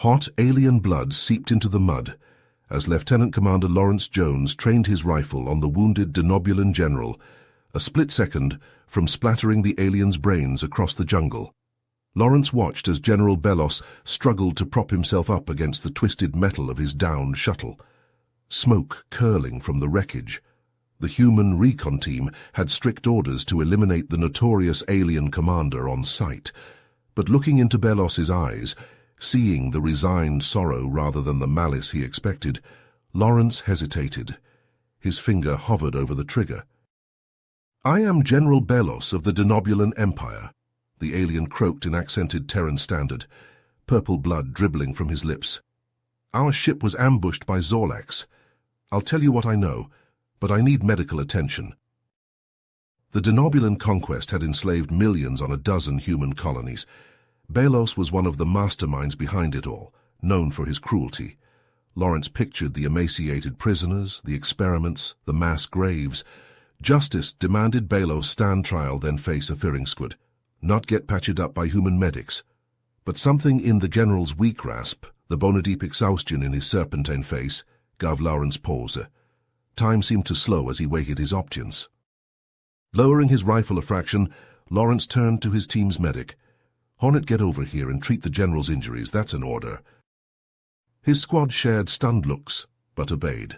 Hot alien blood seeped into the mud as Lieutenant Commander Lawrence Jones trained his rifle on the wounded Denobulan general, a split second from splattering the alien's brains across the jungle. Lawrence watched as General Belos struggled to prop himself up against the twisted metal of his downed shuttle. Smoke curling from the wreckage. The human recon team had strict orders to eliminate the notorious alien commander on sight, but looking into Belos's eyes, seeing the resigned sorrow rather than the malice he expected, Lawrence hesitated. His finger hovered over the trigger. "I am General Belos of the Denobulan Empire," the alien croaked in accented Terran standard, purple blood dribbling from his lips. "Our ship was ambushed by Zorlax. I'll tell you what I know, but I need medical attention." The Denobulan conquest had enslaved millions on a dozen human colonies. Belos was one of the masterminds behind it all, known for his cruelty. Lawrence pictured the emaciated prisoners, the experiments, the mass graves. Justice demanded Belos stand trial, then face a firing squad, not get patched up by human medics. But something in the general's weak rasp, the bone-deep exhaustion in his serpentine face, gave Lawrence pause. Time seemed to slow as he weighted his options. Lowering his rifle a fraction, Lawrence turned to his team's medic. "Hornet, get over here and treat the general's injuries, that's an order." His squad shared stunned looks, but obeyed.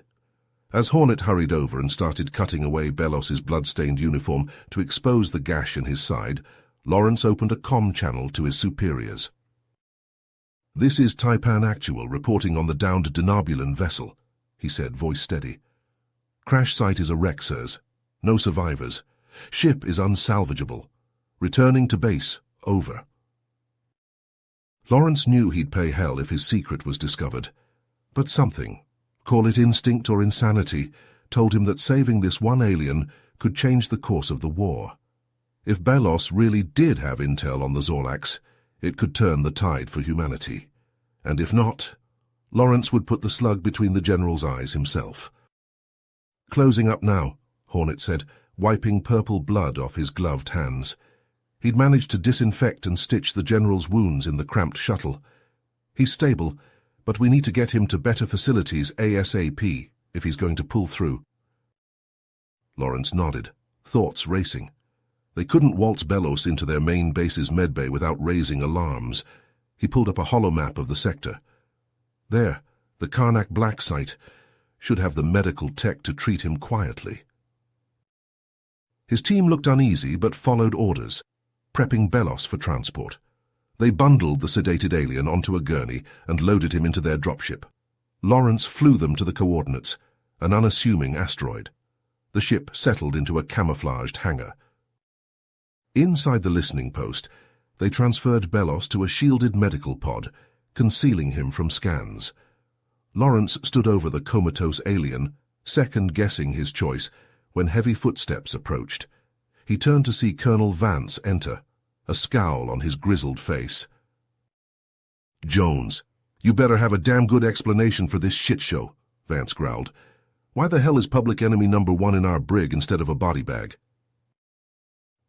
As Hornet hurried over and started cutting away Belos's blood-stained uniform to expose the gash in his side, Lawrence opened a comm channel to his superiors. "This is Taipan Actual reporting on the downed Denobulan vessel," he said, voice steady. "Crash site is a wreck, sirs. No survivors. Ship is unsalvageable. Returning to base. Over." Lawrence knew he'd pay hell if his secret was discovered. But something, call it instinct or insanity, told him that saving this one alien could change the course of the war. If Belos really did have intel on the Zorlax, it could turn the tide for humanity. And if not, Lawrence would put the slug between the general's eyes himself. "Closing up now," Hornet said, wiping purple blood off his gloved hands. He'd managed to disinfect and stitch the general's wounds in the cramped shuttle. "He's stable, but we need to get him to better facilities ASAP if he's going to pull through." Lawrence nodded, thoughts racing. They couldn't waltz Belos into their main base's medbay without raising alarms. He pulled up a hollow map of the sector. There, the Karnak Black site should have the medical tech to treat him quietly. His team looked uneasy but followed orders, prepping Belos for transport. They bundled the sedated alien onto a gurney and loaded him into their dropship. Lawrence flew them to the coordinates, an unassuming asteroid. The ship settled into a camouflaged hangar. Inside the listening post, they transferred Belos to a shielded medical pod, concealing him from scans. Lawrence stood over the comatose alien, second-guessing his choice, when heavy footsteps approached. He turned to see Colonel Vance enter, a scowl on his grizzled face. "Jones, you better have a damn good explanation for this shit show," Vance growled. "Why the hell is public enemy number one in our brig instead of a body bag?"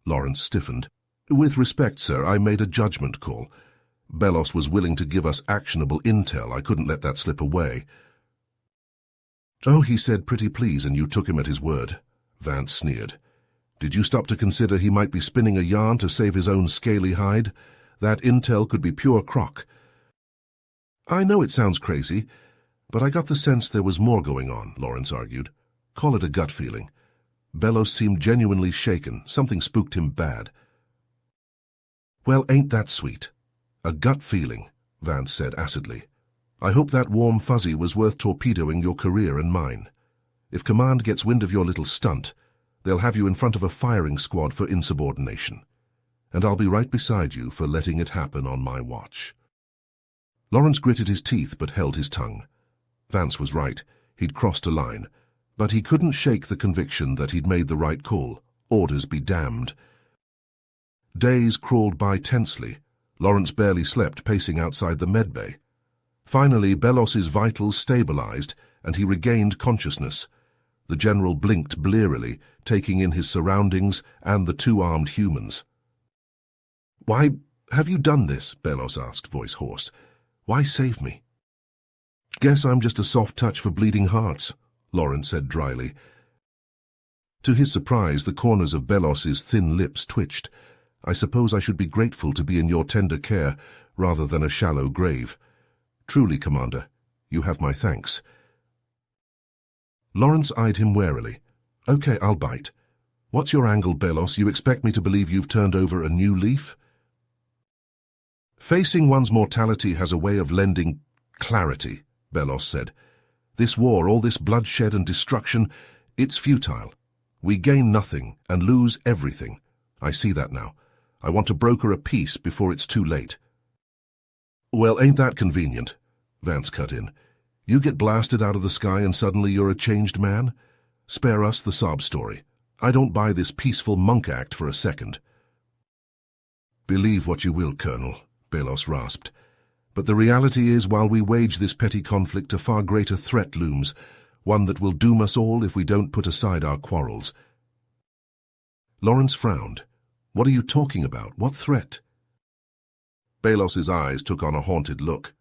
Lawrence stiffened. "With respect, sir, I made a judgment call. Belos was willing to give us actionable intel. I couldn't let that slip away." "Oh, he said pretty please and you took him at his word," Vance sneered. "Did you stop to consider he might be spinning a yarn to save his own scaly hide? That intel could be pure crock." "I know it sounds crazy, but I got the sense there was more going on," Lawrence argued. "Call it a gut feeling. Belos seemed genuinely shaken. Something spooked him bad." "Well, ain't that sweet? A gut feeling," Vance said acidly. "I hope that warm fuzzy was worth torpedoing your career and mine. If command gets wind of your little stunt, they'll have you in front of a firing squad for insubordination. And I'll be right beside you for letting it happen on my watch." Lawrence gritted his teeth but held his tongue. Vance was right. He'd crossed a line. But he couldn't shake the conviction that he'd made the right call. Orders be damned. Days crawled by tensely. Lawrence barely slept, pacing outside the medbay. Finally, Belos's vitals stabilized, and he regained consciousness. The general blinked blearily, taking in his surroundings and the two-armed humans. "Why have you done this?" Belos asked, voice hoarse. Why save me? Guess I'm just a soft touch for bleeding hearts, Lawrence said dryly. To his surprise, the corners of Belos's thin lips twitched. I suppose I should be grateful to be in your tender care rather than a shallow grave. Truly, Commander, you have my thanks. Lawrence eyed him warily. Okay, I'll bite. What's your angle, Belos? You expect me to believe you've turned over a new leaf? Facing one's mortality has a way of lending clarity, Belos said. This war, all this bloodshed and destruction, it's futile. We gain nothing and lose everything. I see that now. I want to broker a peace before it's too late. Well, ain't that convenient? Vance cut in. You get blasted out of the sky and suddenly you're a changed man? Spare us the sob story. I don't buy this peaceful monk act for a second. Believe what you will, Colonel, Belos rasped. But the reality is, while we wage this petty conflict, a far greater threat looms, one that will doom us all if we don't put aside our quarrels. Lawrence frowned. What are you talking about? What threat? Belos's eyes took on a haunted look.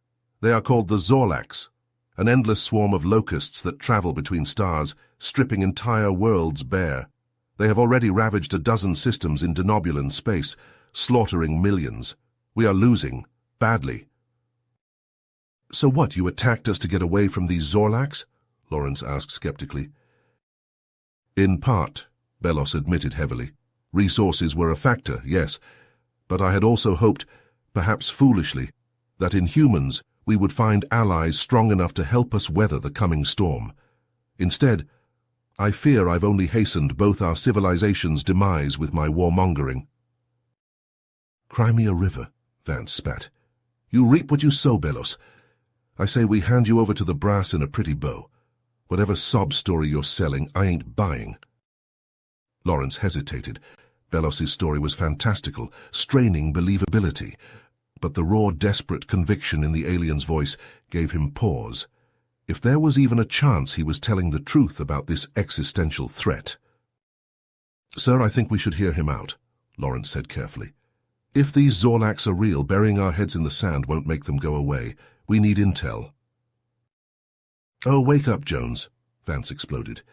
They are called the Zorlacs, an endless swarm of locusts that travel between stars, stripping entire worlds bare. They have already ravaged a dozen systems in denobulan space, slaughtering millions. We are losing, badly. So what, you attacked us to get away from these Zorlacs? Lawrence asked skeptically. In part, Belos admitted heavily. Resources were a factor, yes, but I had also hoped, perhaps foolishly, that in humans we would find allies strong enough to help us weather the coming storm. Instead, I fear I've only hastened both our civilization's demise with my warmongering. Cry me a river, Vance spat. You reap what you sow, Belos. I say we hand you over to the brass in a pretty bow. Whatever sob story you're selling, I ain't buying. Lawrence hesitated. Belos's story was fantastical, straining believability, but the raw, desperate conviction in the alien's voice gave him pause. If there was even a chance he was telling the truth about this existential threat. Sir, I think we should hear him out, Lawrence said carefully. If these Zorlacs are real, burying our heads in the sand won't make them go away. We need intel. Oh, wake up, Jones, Vance exploded.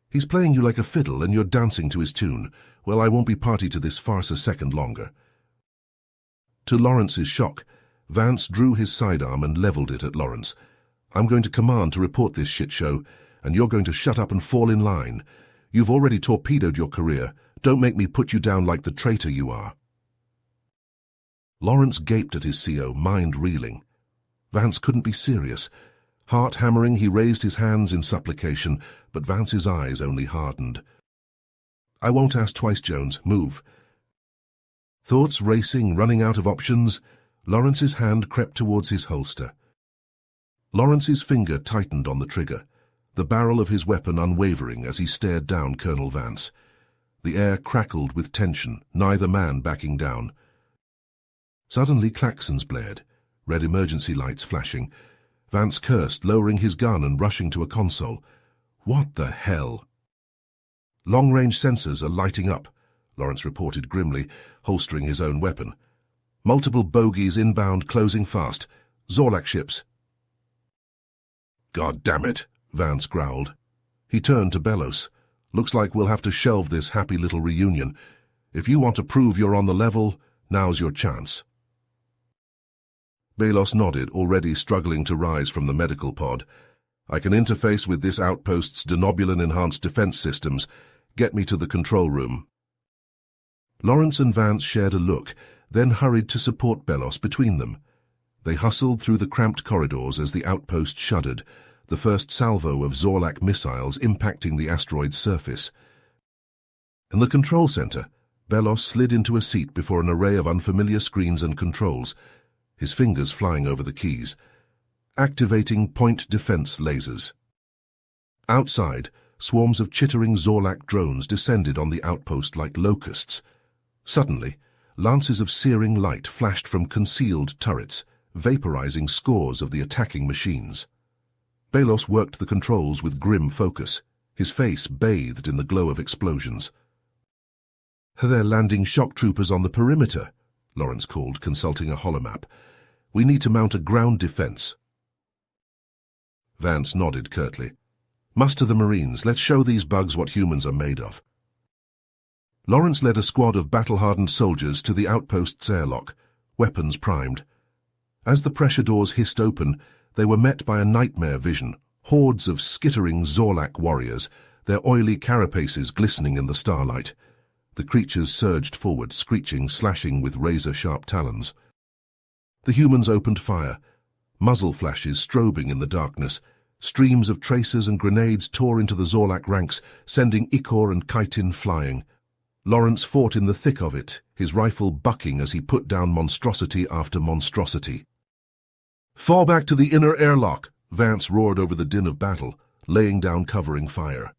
He's playing you like a fiddle and you're dancing to his tune. Well, I won't be party to this farce a second longer. To Lawrence's shock, Vance drew his sidearm and leveled it at Lawrence. I'm going to command to report this shit show, and you're going to shut up and fall in line. You've already torpedoed your career. Don't make me put you down like the traitor you are. Lawrence gaped at his CO, mind reeling. Vance couldn't be serious. Heart hammering, he raised his hands in supplication, but Vance's eyes only hardened. I won't ask twice, Jones. Move. Thoughts racing, running out of options, Lawrence's hand crept towards his holster. Lawrence's finger tightened on the trigger, the barrel of his weapon unwavering as he stared down Colonel Vance. The air crackled with tension, neither man backing down. Suddenly klaxons blared, red emergency lights flashing. Vance cursed, lowering his gun and rushing to a console. What the hell? Long-range sensors are lighting up, Lawrence reported grimly, holstering his own weapon. Multiple bogies inbound, closing fast. Zorlak ships. God damn it, Vance growled. He turned to Belos. Looks like we'll have to shelve this happy little reunion. If you want to prove you're on the level, now's your chance. Belos nodded, already struggling to rise from the medical pod. I can interface with this outpost's denobulan-enhanced defense systems. Get me to the control room. Lawrence and Vance shared a look, then hurried to support Belos between them. They hustled through the cramped corridors as the outpost shuddered, the first salvo of Zorlak missiles impacting the asteroid's surface. In the control center, Belos slid into a seat before an array of unfamiliar screens and controls, his fingers flying over the keys. Activating point defense lasers. Outside, swarms of chittering Zorlak drones descended on the outpost like locusts. Suddenly, lances of searing light flashed from concealed turrets, vaporizing scores of the attacking machines. Belos worked the controls with grim focus, his face bathed in the glow of explosions. They're landing shock troopers on the perimeter, Lawrence called, consulting a holomap. We need to mount a ground defense. Vance nodded curtly. Muster the Marines. Let's show these bugs what humans are made of. Lawrence led a squad of battle-hardened soldiers to the outpost's airlock, weapons primed. As the pressure doors hissed open, they were met by a nightmare vision, hordes of skittering Zorlak warriors, their oily carapaces glistening in the starlight. The creatures surged forward, screeching, slashing with razor-sharp talons. The humans opened fire, muzzle flashes strobing in the darkness. Streams of tracers and grenades tore into the Zorlak ranks, sending Ikor and Kaitin flying. Lawrence fought in the thick of it, his rifle bucking as he put down monstrosity after monstrosity. "Fall back to the inner airlock," Vance roared over the din of battle, laying down covering fire.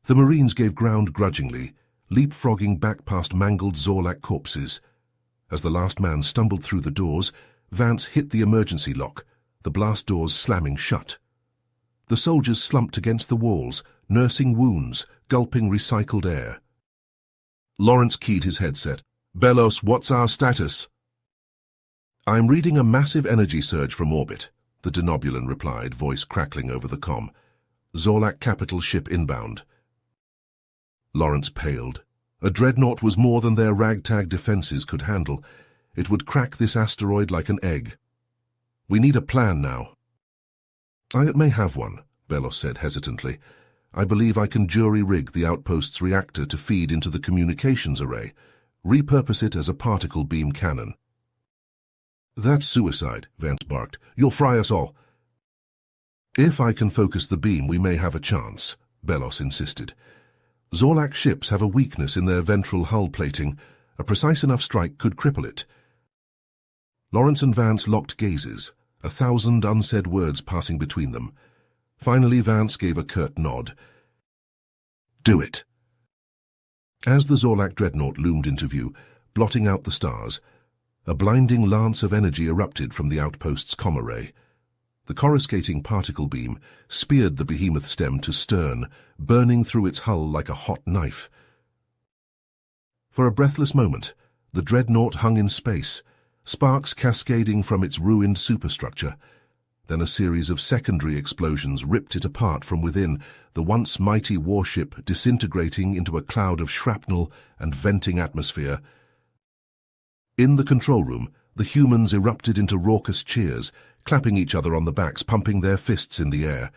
The Marines gave ground grudgingly, leapfrogging back past mangled Zorlak corpses. As the last man stumbled through the doors, Vance hit the emergency lock, the blast doors slamming shut. The soldiers slumped against the walls, nursing wounds, gulping recycled air. Lawrence keyed his headset. "Belos, what's our status?" "I'm reading a massive energy surge from orbit," the Denobulan replied, voice crackling over the comm. "Zorlak capital ship inbound." Lawrence paled. A dreadnought was more than their ragtag defenses could handle. It would crack this asteroid like an egg. "We need a plan now." "I may have one," Belos said hesitantly. "I believe I can jury-rig the outpost's reactor to feed into the communications array, repurpose it as a particle beam cannon." "That's suicide," Vance barked. "You'll fry us all." "If I can focus the beam, we may have a chance," Belos insisted. "Zorlak ships have a weakness in their ventral hull plating. A precise enough strike could cripple it." Lawrence and Vance locked gazes, 1,000 unsaid words passing between them. Finally, Vance gave a curt nod. "Do it." As the Zorlak dreadnought loomed into view, blotting out the stars, a blinding lance of energy erupted from the outpost's comm array. The coruscating particle beam speared the behemoth stem to stern, burning through its hull like a hot knife. For a breathless moment, the dreadnought hung in space, sparks cascading from its ruined superstructure. Then a series of secondary explosions ripped it apart from within, the once mighty warship disintegrating into a cloud of shrapnel and venting atmosphere. In the control room, the humans erupted into raucous cheers, clapping each other on the backs, pumping their fists in the air.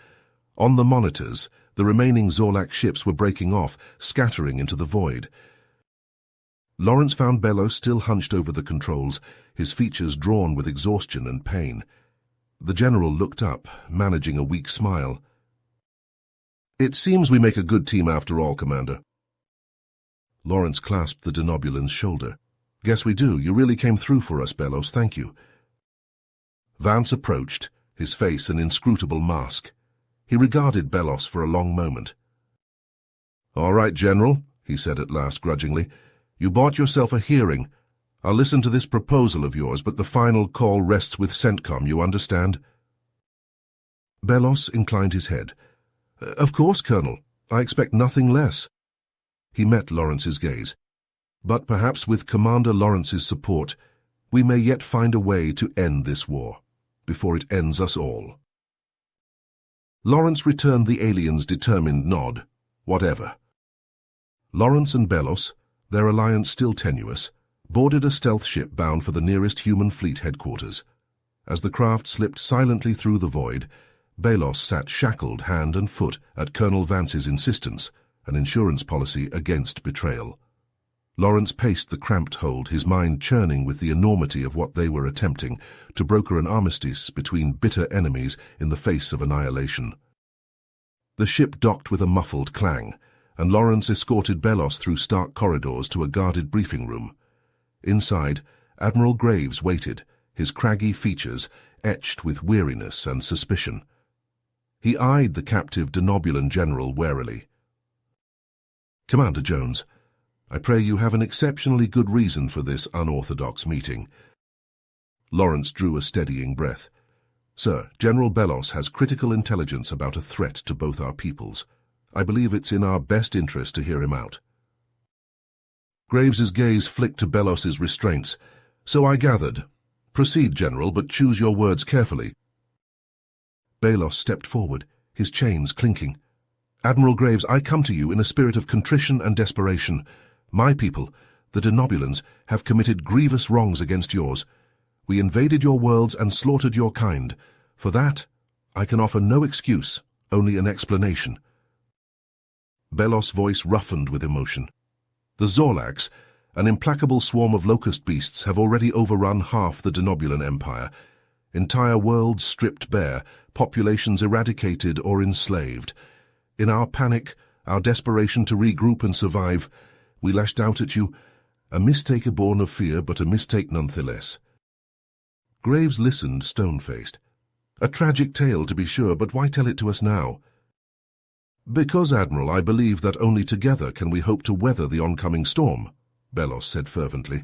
On the monitors, the remaining Zorlak ships were breaking off, scattering into the void. Lawrence found Belos still hunched over the controls, his features drawn with exhaustion and pain. The general looked up, managing a weak smile. "It seems we make a good team after all, Commander." Lawrence clasped the Denobulan's shoulder. "Guess we do. You really came through for us, Belos. Thank you." Vance approached, his face an inscrutable mask. He regarded Belos for a long moment. "All right, General," he said at last grudgingly. "You bought yourself a hearing. I'll listen to this proposal of yours, but the final call rests with CENTCOM, you understand?" Belos inclined his head. "Of course, Colonel. I expect nothing less." He met Lawrence's gaze. "But perhaps with Commander Lawrence's support, we may yet find a way to end this war, before it ends us all." Lawrence returned the alien's determined nod. Whatever. Lawrence and Belos, their alliance still tenuous, boarded a stealth ship bound for the nearest human fleet headquarters. As the craft slipped silently through the void, Belos sat shackled hand and foot at Colonel Vance's insistence, an insurance policy against betrayal. Lawrence paced the cramped hold, his mind churning with the enormity of what they were attempting, to broker an armistice between bitter enemies in the face of annihilation. The ship docked with a muffled clang, and Lawrence escorted Belos through stark corridors to a guarded briefing room. Inside, Admiral Graves waited, his craggy features etched with weariness and suspicion. He eyed the captive Denobulan general warily. "Commander Jones, I pray you have an exceptionally good reason for this unorthodox meeting." Lawrence drew a steadying breath. "Sir, General Belos has critical intelligence about a threat to both our peoples. I believe it's in our best interest to hear him out." Graves's gaze flicked to Belos's restraints. "So I gathered. Proceed, General, but choose your words carefully. Balos stepped forward, his chains clinking. Admiral Graves, I come to you in a spirit of contrition and desperation. My people, the Denobulans, have committed grievous wrongs against yours. We invaded your worlds and slaughtered your kind. For that, I can offer no excuse, only an explanation. Belos' voice roughened with emotion. The Zorlax, an implacable swarm of locust beasts, have already overrun half the Denobulan Empire. Entire worlds stripped bare, populations eradicated or enslaved. In our panic, our desperation to regroup and survive, we lashed out at you, a mistake born of fear, but a mistake nonetheless. Graves listened, stone-faced. A tragic tale, to be sure, but why tell it to us now? Because, Admiral, I believe that only together can we hope to weather the oncoming storm, Belos said fervently.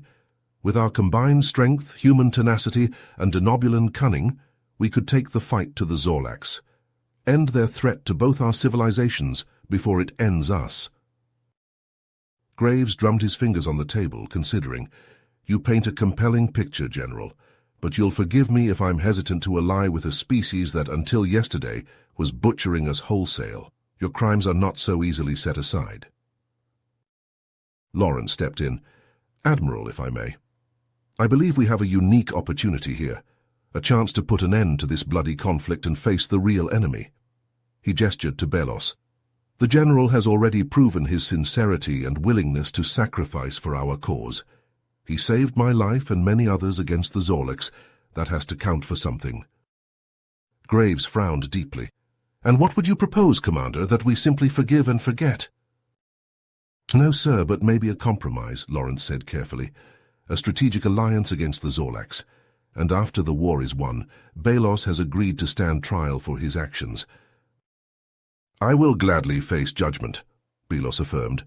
With our combined strength, human tenacity, and Denobulan cunning, we could take the fight to the Zorlax, end their threat to both our civilizations before it ends us. Graves drummed his fingers on the table, considering. You paint a compelling picture, General, but you'll forgive me if I'm hesitant to ally with a species that until yesterday was butchering us wholesale. Your crimes are not so easily set aside. Lawrence stepped in. Admiral, if I may. I believe we have a unique opportunity here, a chance to put an end to this bloody conflict and face the real enemy. He gestured to Belos. The General has already proven his sincerity and willingness to sacrifice for our cause. He saved my life and many others against the Zorlax. That has to count for something. Graves frowned deeply. And what would you propose, Commander, that we simply forgive and forget? No, sir, but maybe a compromise, Lawrence said carefully. A strategic alliance against the Zorlax. And after the war is won, Belos has agreed to stand trial for his actions. I will gladly face judgment, Belos affirmed,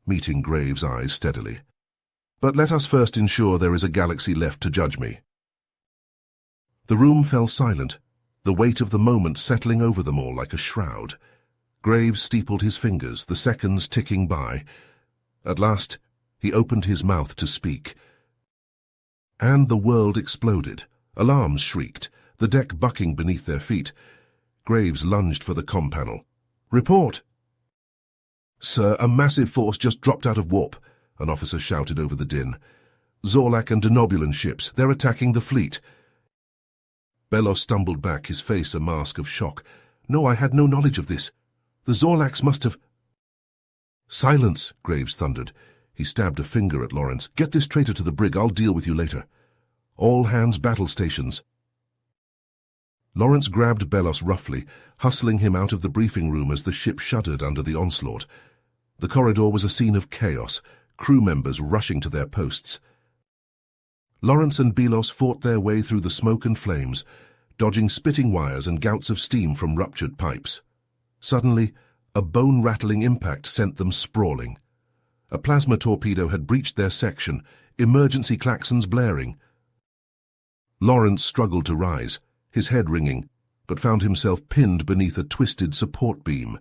meeting Graves' eyes steadily. But let us first ensure there is a galaxy left to judge me. The room fell silent, the weight of the moment settling over them all like a shroud. Graves steepled his fingers, the seconds ticking by. At last, he opened his mouth to speak. And the world exploded. Alarms shrieked, the deck bucking beneath their feet. Graves lunged for the comm panel. Report! Sir, a massive force just dropped out of warp, an officer shouted over the din. Zorlak and Denobulan ships, they're attacking the fleet. Belos stumbled back, his face a mask of shock. No, I had no knowledge of this. The Zorlax must have... Silence, Graves thundered. He stabbed a finger at Lawrence. Get this traitor to the brig, I'll deal with you later. All hands battle stations. Lawrence grabbed Belos roughly, hustling him out of the briefing room as the ship shuddered under the onslaught. The corridor was a scene of chaos, crew members rushing to their posts. Lawrence and Belos fought their way through the smoke and flames, dodging spitting wires and gouts of steam from ruptured pipes. Suddenly, a bone-rattling impact sent them sprawling. A plasma torpedo had breached their section, emergency klaxons blaring. Lawrence struggled to rise, his head ringing, but found himself pinned beneath a twisted support beam.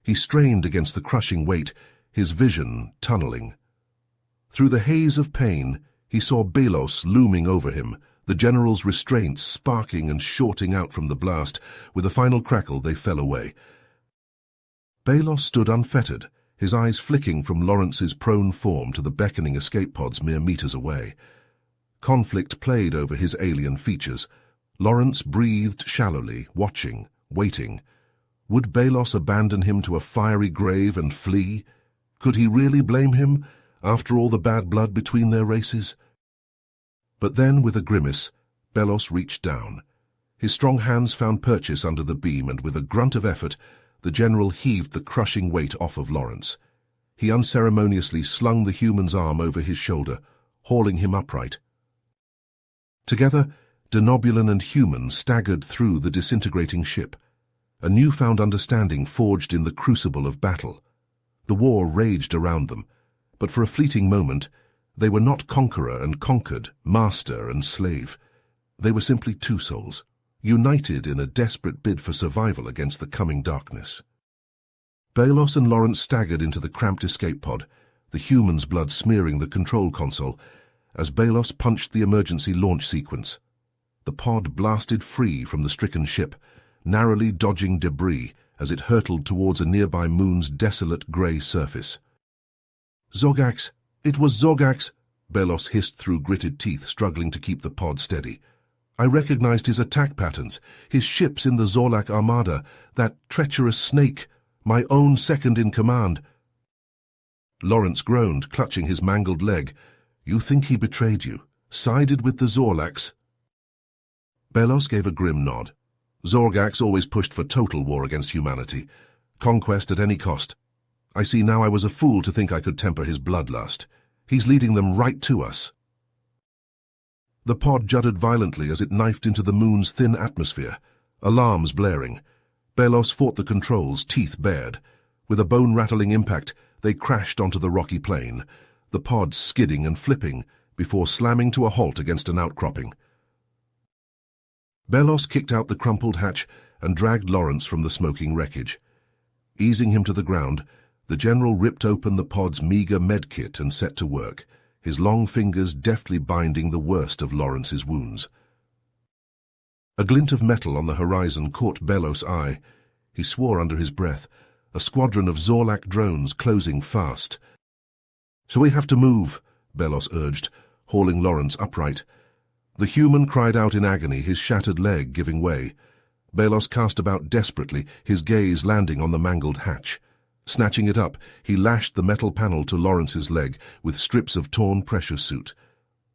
He strained against the crushing weight, his vision tunneling. Through the haze of pain, he saw Belos looming over him, the General's restraints sparking and shorting out from the blast. With a final crackle, they fell away. Belos stood unfettered, his eyes flicking from Lawrence's prone form to the beckoning escape pods mere meters away. Conflict played over his alien features. Lawrence breathed shallowly, watching, waiting. Would Belos abandon him to a fiery grave and flee? Could he really blame him, after all the bad blood between their races? But then, with a grimace, Belos reached down. His strong hands found purchase under the beam, and with a grunt of effort, the General heaved the crushing weight off of Lawrence. He unceremoniously slung the human's arm over his shoulder, hauling him upright. Together, Denobulan and human staggered through the disintegrating ship. A newfound understanding forged in the crucible of battle. The war raged around them, but for a fleeting moment, they were not conqueror and conquered, master and slave. They were simply two souls, united in a desperate bid for survival against the coming darkness. Belos and Lawrence staggered into the cramped escape pod, the human's blood smearing the control console, as Belos punched the emergency launch sequence. The pod blasted free from the stricken ship, narrowly dodging debris as it hurtled towards a nearby moon's desolate grey surface. "Zorgax! It was Zorgax!" Belos hissed through gritted teeth, struggling to keep the pod steady. "I recognized his attack patterns, his ships in the Zorlak Armada, that treacherous snake, my own second in command." Lawrence groaned, clutching his mangled leg. "You think he betrayed you? Sided with the Zorlaks?" Belos gave a grim nod. "Zorgax always pushed for total war against humanity. Conquest at any cost. I see now I was a fool to think I could temper his bloodlust. He's leading them right to us." The pod juddered violently as it knifed into the moon's thin atmosphere, alarms blaring. Belos fought the controls, teeth bared. With a bone-rattling impact, they crashed onto the rocky plain, the pod skidding and flipping before slamming to a halt against an outcropping. Belos kicked out the crumpled hatch and dragged Lawrence from the smoking wreckage. Easing him to the ground, the general ripped open the pod's meager medkit and set to work, his long fingers deftly binding the worst of Lawrence's wounds. A glint of metal on the horizon caught Belos' eye. He swore under his breath, a squadron of Zorlak drones closing fast. "So we have to move," Belos urged, hauling Lawrence upright. The human cried out in agony, his shattered leg giving way. Belos cast about desperately, his gaze landing on the mangled hatch. Snatching it up, he lashed the metal panel to Lawrence's leg with strips of torn pressure suit.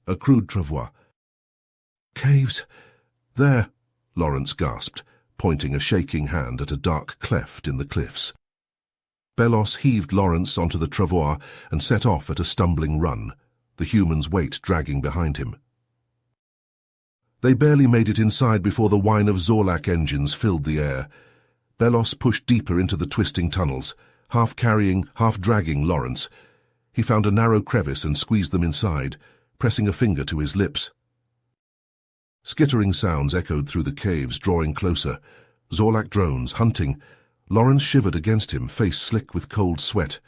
A crude travois. "Caves! There!" Lawrence gasped, pointing a shaking hand at a dark cleft in the cliffs. Belos heaved Lawrence onto the travois and set off at a stumbling run, the human's weight dragging behind him. They barely made it inside before the whine of Zorlak engines filled the air. Belos pushed deeper into the twisting tunnels, half carrying, half dragging Lawrence. He found a narrow crevice and squeezed them inside, pressing a finger to his lips. Skittering sounds echoed through the caves, drawing closer. Zorlak drones, hunting. Lawrence shivered against him, face slick with cold sweat.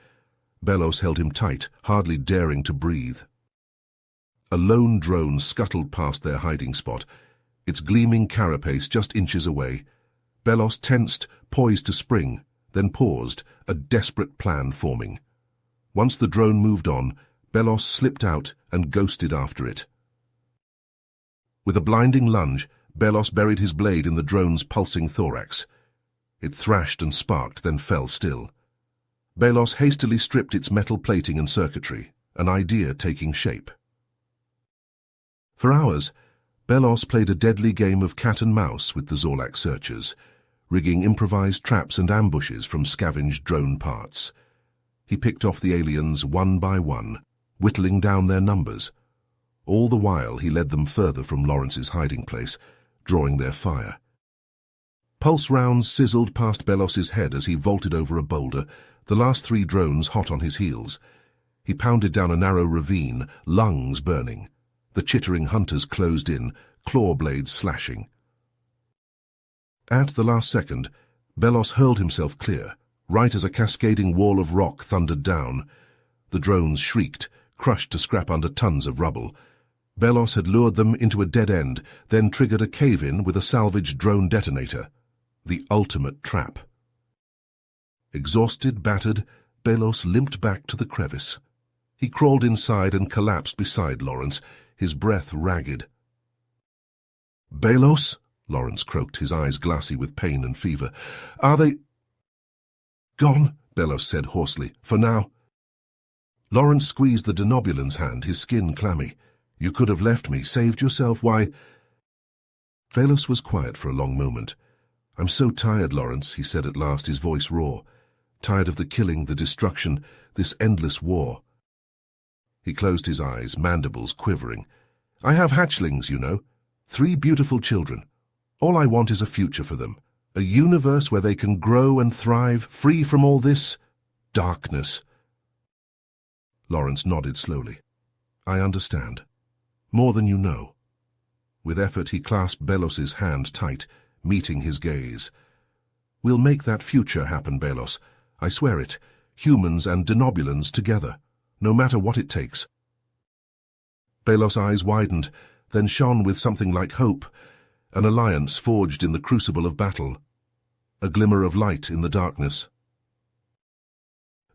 Belos held him tight, hardly daring to breathe. A lone drone scuttled past their hiding spot, its gleaming carapace just inches away. Belos tensed, poised to spring, then paused, a desperate plan forming. Once the drone moved on, Belos slipped out and ghosted after it. With a blinding lunge, Belos buried his blade in the drone's pulsing thorax. It thrashed and sparked, then fell still. Belos hastily stripped its metal plating and circuitry, an idea taking shape. For hours, Belos played a deadly game of cat and mouse with the Zorlak searchers, rigging improvised traps and ambushes from scavenged drone parts. He picked off the aliens one by one, whittling down their numbers. All the while he led them further from Lawrence's hiding place, drawing their fire. Pulse rounds sizzled past Belos's head as he vaulted over a boulder, the last 3 drones hot on his heels. He pounded down a narrow ravine, lungs burning. The chittering hunters closed in, claw blades slashing. At the last second, Belos hurled himself clear, right as a cascading wall of rock thundered down. The drones shrieked, crushed to scrap under tons of rubble. Belos had lured them into a dead end, then triggered a cave-in with a salvaged drone detonator. The ultimate trap. Exhausted, battered, Belos limped back to the crevice. He crawled inside and collapsed beside Lawrence, his breath ragged. "Belos?" Lawrence croaked, his eyes glassy with pain and fever. "Are they—" "Gone," Belos said hoarsely, "for now." Lawrence squeezed the denobulan's hand, his skin clammy. "You could have left me, saved yourself, why—" Belos was quiet for a long moment. "I'm so tired, Lawrence," he said at last, his voice raw. "Tired of the killing, the destruction, this endless war." He closed his eyes, mandibles quivering. "I have hatchlings, you know. 3 beautiful children. All I want is a future for them. A universe where they can grow and thrive, free from all this darkness." Lawrence nodded slowly. "I understand. More than you know." With effort he clasped Belos's hand tight, meeting his gaze. "We'll make that future happen, Belos. I swear it. Humans and denobulans together. No matter what it takes." Belos' eyes widened, then shone with something like hope. an alliance forged in the crucible of battle, a glimmer of light in the darkness.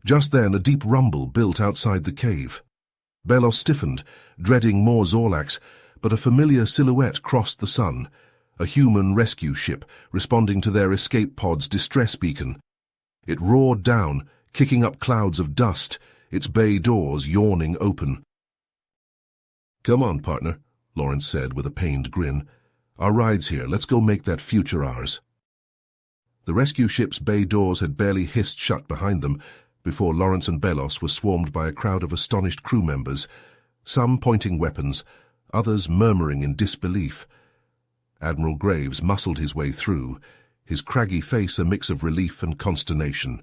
Just then a deep rumble built outside the cave. Belos stiffened, dreading more Zorlax, but a familiar silhouette crossed the sun, a human rescue ship responding to their escape pod's distress beacon. It roared down, kicking up clouds of dust, its bay doors yawning open. "Come on, partner," Lawrence said with a pained grin. "Our ride's here. Let's go make that future ours." The rescue ship's bay doors had barely hissed shut behind them before Lawrence and Belos were swarmed by a crowd of astonished crew members, some pointing weapons, others murmuring in disbelief. Admiral Graves muscled his way through, his craggy face a mix of relief and consternation.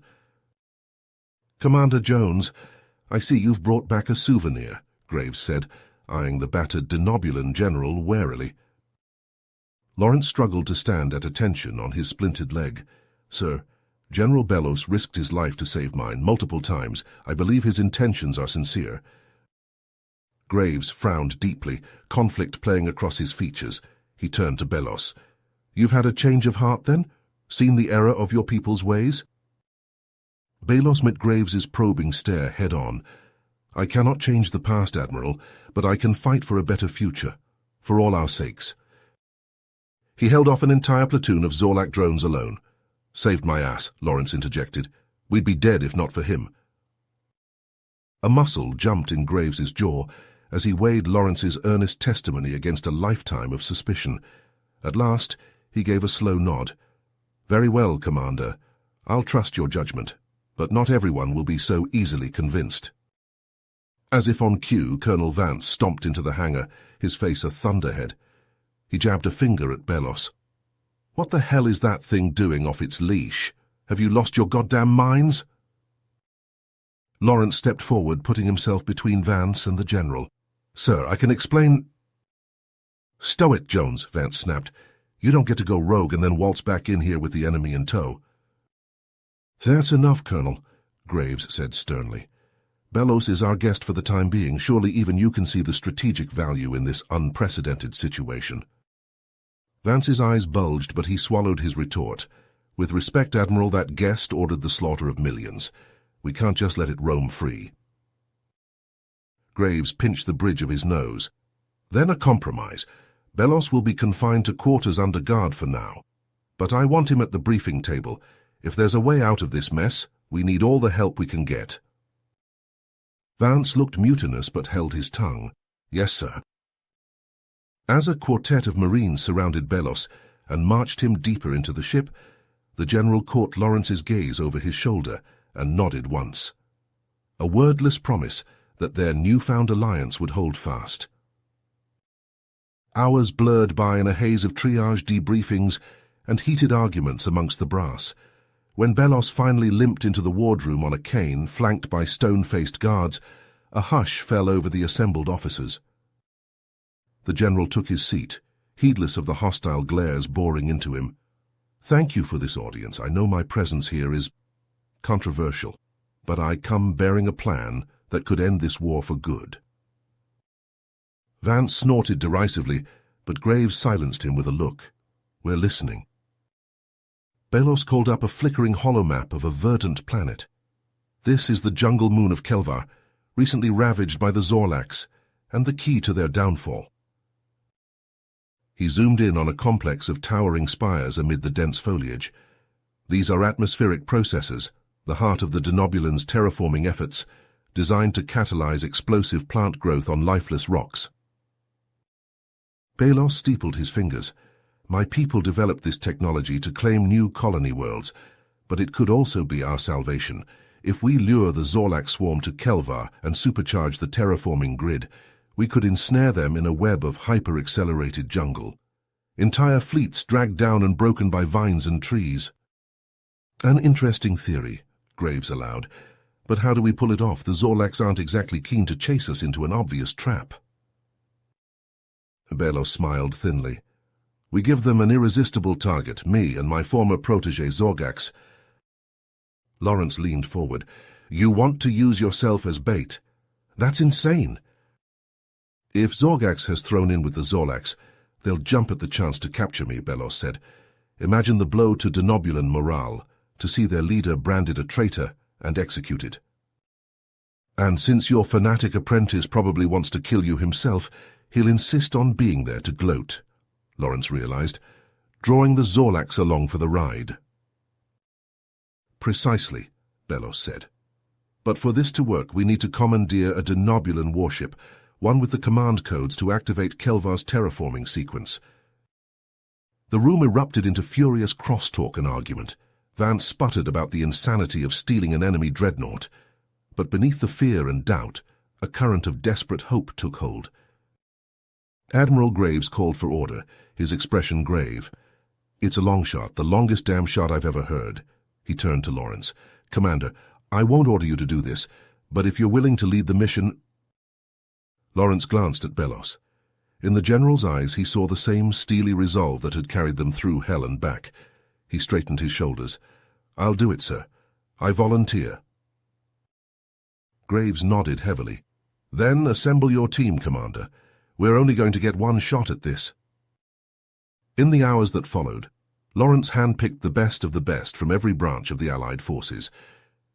"Commander Jones, I see you've brought back a souvenir," Graves said, eyeing the battered Denobulan general warily. Lawrence struggled to stand at attention on his splintered leg. "Sir, General Belos risked his life to save mine multiple times. I believe his intentions are sincere." Graves frowned deeply, conflict playing across his features. He turned to Belos. "You've had a change of heart, then? Seen the error of your people's ways?" Belos met Graves's probing stare head-on. "I cannot change the past, Admiral, but I can fight for a better future, for all our sakes." He held off an entire platoon of Zorlak drones alone. "Saved my ass," Lawrence interjected. "We'd be dead if not for him." A muscle jumped in Graves's jaw as he weighed Lawrence's earnest testimony against a lifetime of suspicion. At last, he gave a slow nod. "Very well, Commander. I'll trust your judgment, but not everyone will be so easily convinced." As if on cue, Colonel Vance stomped into the hangar, his face a thunderhead. He jabbed a finger at Belos. "What the hell is that thing doing off its leash? Have you lost your goddamn minds?" Lawrence stepped forward, putting himself between Vance and the general. "Sir, I can explain—" "Stow it, Jones," Vance snapped. "You don't get to go rogue and then waltz back in here with the enemy in tow." "That's enough, Colonel," Graves said sternly. "Belos is our guest for the time being. Surely even you can see the strategic value in this unprecedented situation." Vance's eyes bulged, but he swallowed his retort. "With respect, Admiral, that guest ordered the slaughter of millions. We can't just let it roam free." Graves pinched the bridge of his nose. "Then a compromise. Belos will be confined to quarters under guard for now. But I want him at the briefing table. If there's a way out of this mess, we need all the help we can get." Vance looked mutinous but held his tongue. "Yes, sir." As a quartet of Marines surrounded Belos and marched him deeper into the ship, the general caught Lawrence's gaze over his shoulder and nodded once. A wordless promise that their newfound alliance would hold fast. Hours blurred by in a haze of triage debriefings and heated arguments amongst the brass. When Belos finally limped into the wardroom on a cane, flanked by stone-faced guards, a hush fell over the assembled officers. The general took his seat, heedless of the hostile glares boring into him. "Thank you for this audience. I know my presence here is controversial, but I come bearing a plan that could end this war for good." Vance snorted derisively, but Graves silenced him with a look. "We're listening." Belos called up a flickering holomap of a verdant planet. "This is the jungle moon of Kelvar, recently ravaged by the Zorlax, and the key to their downfall." He zoomed in on a complex of towering spires amid the dense foliage. "These are atmospheric processors, the heart of the Denobulan's terraforming efforts, designed to catalyze explosive plant growth on lifeless rocks." Belos steepled his fingers. "My people developed this technology to claim new colony worlds, but it could also be our salvation. If we lure the Zorlak swarm to Kelvar and supercharge the terraforming grid, we could ensnare them in a web of hyper-accelerated jungle. Entire fleets dragged down and broken by vines and trees." "An interesting theory," Graves allowed. "But how do we pull it off? The Zorlaks aren't exactly keen to chase us into an obvious trap." Belos smiled thinly. "We give them an irresistible target, me and my former protege Zorgax." Lawrence leaned forward. "You want to use yourself as bait? That's insane." "If Zorgax has thrown in with the Zorlax, They'll jump at the chance to capture me, Belos said. Imagine the blow to Denobulan morale, to see their leader branded a traitor and executed. And since your fanatic apprentice probably wants to kill you himself, he'll insist on being there to gloat, Lawrence realized, drawing the Zorlax along for the ride. Precisely, Belos said. But for this to work, we need to commandeer a Denobulan warship, one with the command codes to activate Kelvar's terraforming sequence. The room erupted into furious crosstalk and argument. Vance sputtered about the insanity of stealing an enemy dreadnought. But beneath the fear and doubt, a current of desperate hope took hold. Admiral Graves called for order, his expression grave. It's a long shot, the longest damn shot I've ever heard. He turned to Lawrence. Commander, I won't order you to do this, but if you're willing to lead the mission... Lawrence glanced at Belos. In the general's eyes he saw the same steely resolve that had carried them through hell and back. He straightened his shoulders. I'll do it, sir. I volunteer. Graves nodded heavily. Then assemble your team, Commander. We're only going to get one shot at this. In the hours that followed, Lawrence handpicked the best of the best from every branch of the Allied forces.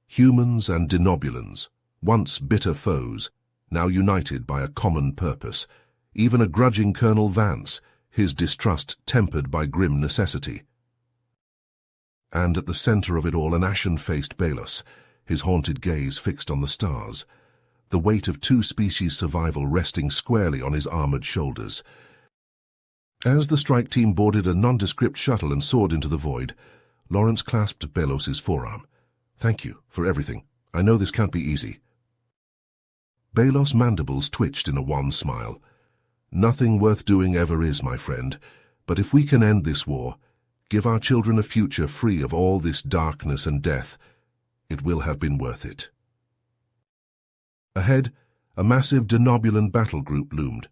Humans and Denobulans, once bitter foes, now united by a common purpose. Even a grudging Colonel Vance, his distrust tempered by grim necessity. And at the center of it all, an ashen-faced Belos, his haunted gaze fixed on the stars, the weight of two-species survival resting squarely on his armored shoulders. As the strike team boarded a nondescript shuttle and soared into the void, Lawrence clasped Belos's forearm. Thank you for everything. I know this can't be easy. Belos' mandibles twitched in a wan smile. Nothing worth doing ever is, my friend, but if we can end this war, give our children a future free of all this darkness and death, it will have been worth it. Ahead, a massive Denobulan battle group loomed,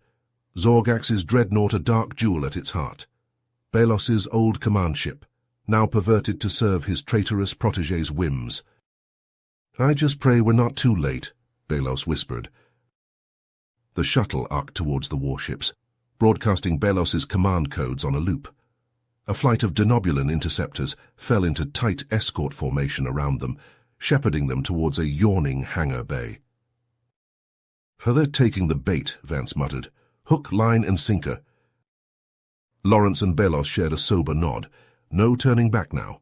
Zorgax's dreadnought a dark jewel at its heart, Belos's old command ship, now perverted to serve his traitorous protégé's whims. I just pray we're not too late, Belos whispered. The shuttle arced towards the warships, broadcasting Belos's command codes on a loop. A flight of Denobulan interceptors fell into tight escort formation around them, shepherding them towards a yawning hangar bay. For they're taking the bait, Vance muttered. Hook, line, and sinker. Lawrence and Belos shared a sober nod. No turning back now.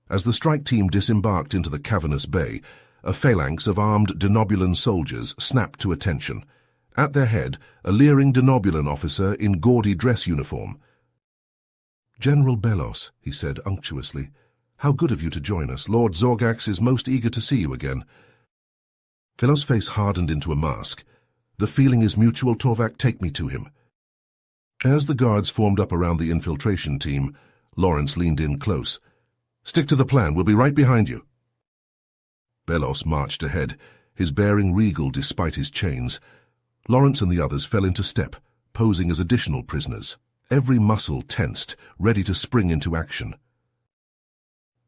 As the strike team disembarked into the cavernous bay, a phalanx of armed Denobulan soldiers snapped to attention. At their head, a leering Denobulan officer in gaudy dress uniform. General Belos, he said unctuously, how good of you to join us. Lord Zorgax is most eager to see you again. Belos' face hardened into a mask. The feeling is mutual, Torvak, take me to him. As the guards formed up around the infiltration team, Lawrence leaned in close. Stick to the plan, we'll be right behind you. Belos marched ahead, his bearing regal despite his chains. Lawrence and the others fell into step, posing as additional prisoners, every muscle tensed, ready to spring into action.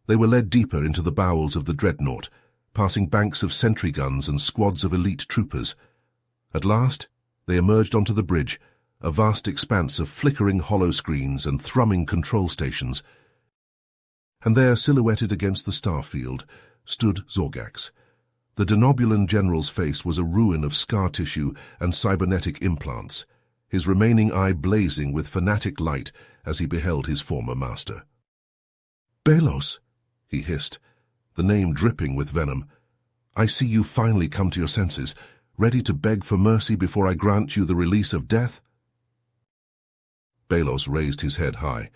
They were led deeper into the bowels of the dreadnought, passing banks of sentry guns and squads of elite troopers. At last, they emerged onto the bridge, a vast expanse of flickering hollow screens and thrumming control stations. And there, silhouetted against the starfield, stood Zorgax. The Denobulan general's face was a ruin of scar tissue and cybernetic implants, his remaining eye blazing with fanatic light as he beheld his former master. Belos, he hissed, the name dripping with venom. I see you finally come to your senses, ready to beg for mercy before I grant you the release of death? Belos raised his head high.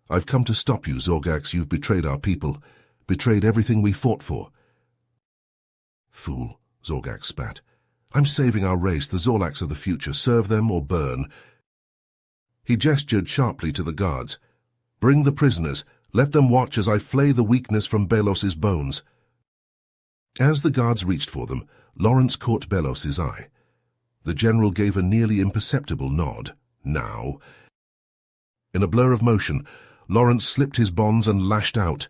I've come to stop you, Zorgax. You've betrayed our people, betrayed everything we fought for. Fool, Zorgax spat. I'm saving our race, the Zorlax of the future. Serve them or burn. He gestured sharply to the guards. Bring the prisoners. Let them watch as I flay the weakness from Belos's bones. As the guards reached for them, Lawrence caught Belos's eye. The general gave a nearly imperceptible nod. Now. In a blur of motion, Lawrence slipped his bonds and lashed out,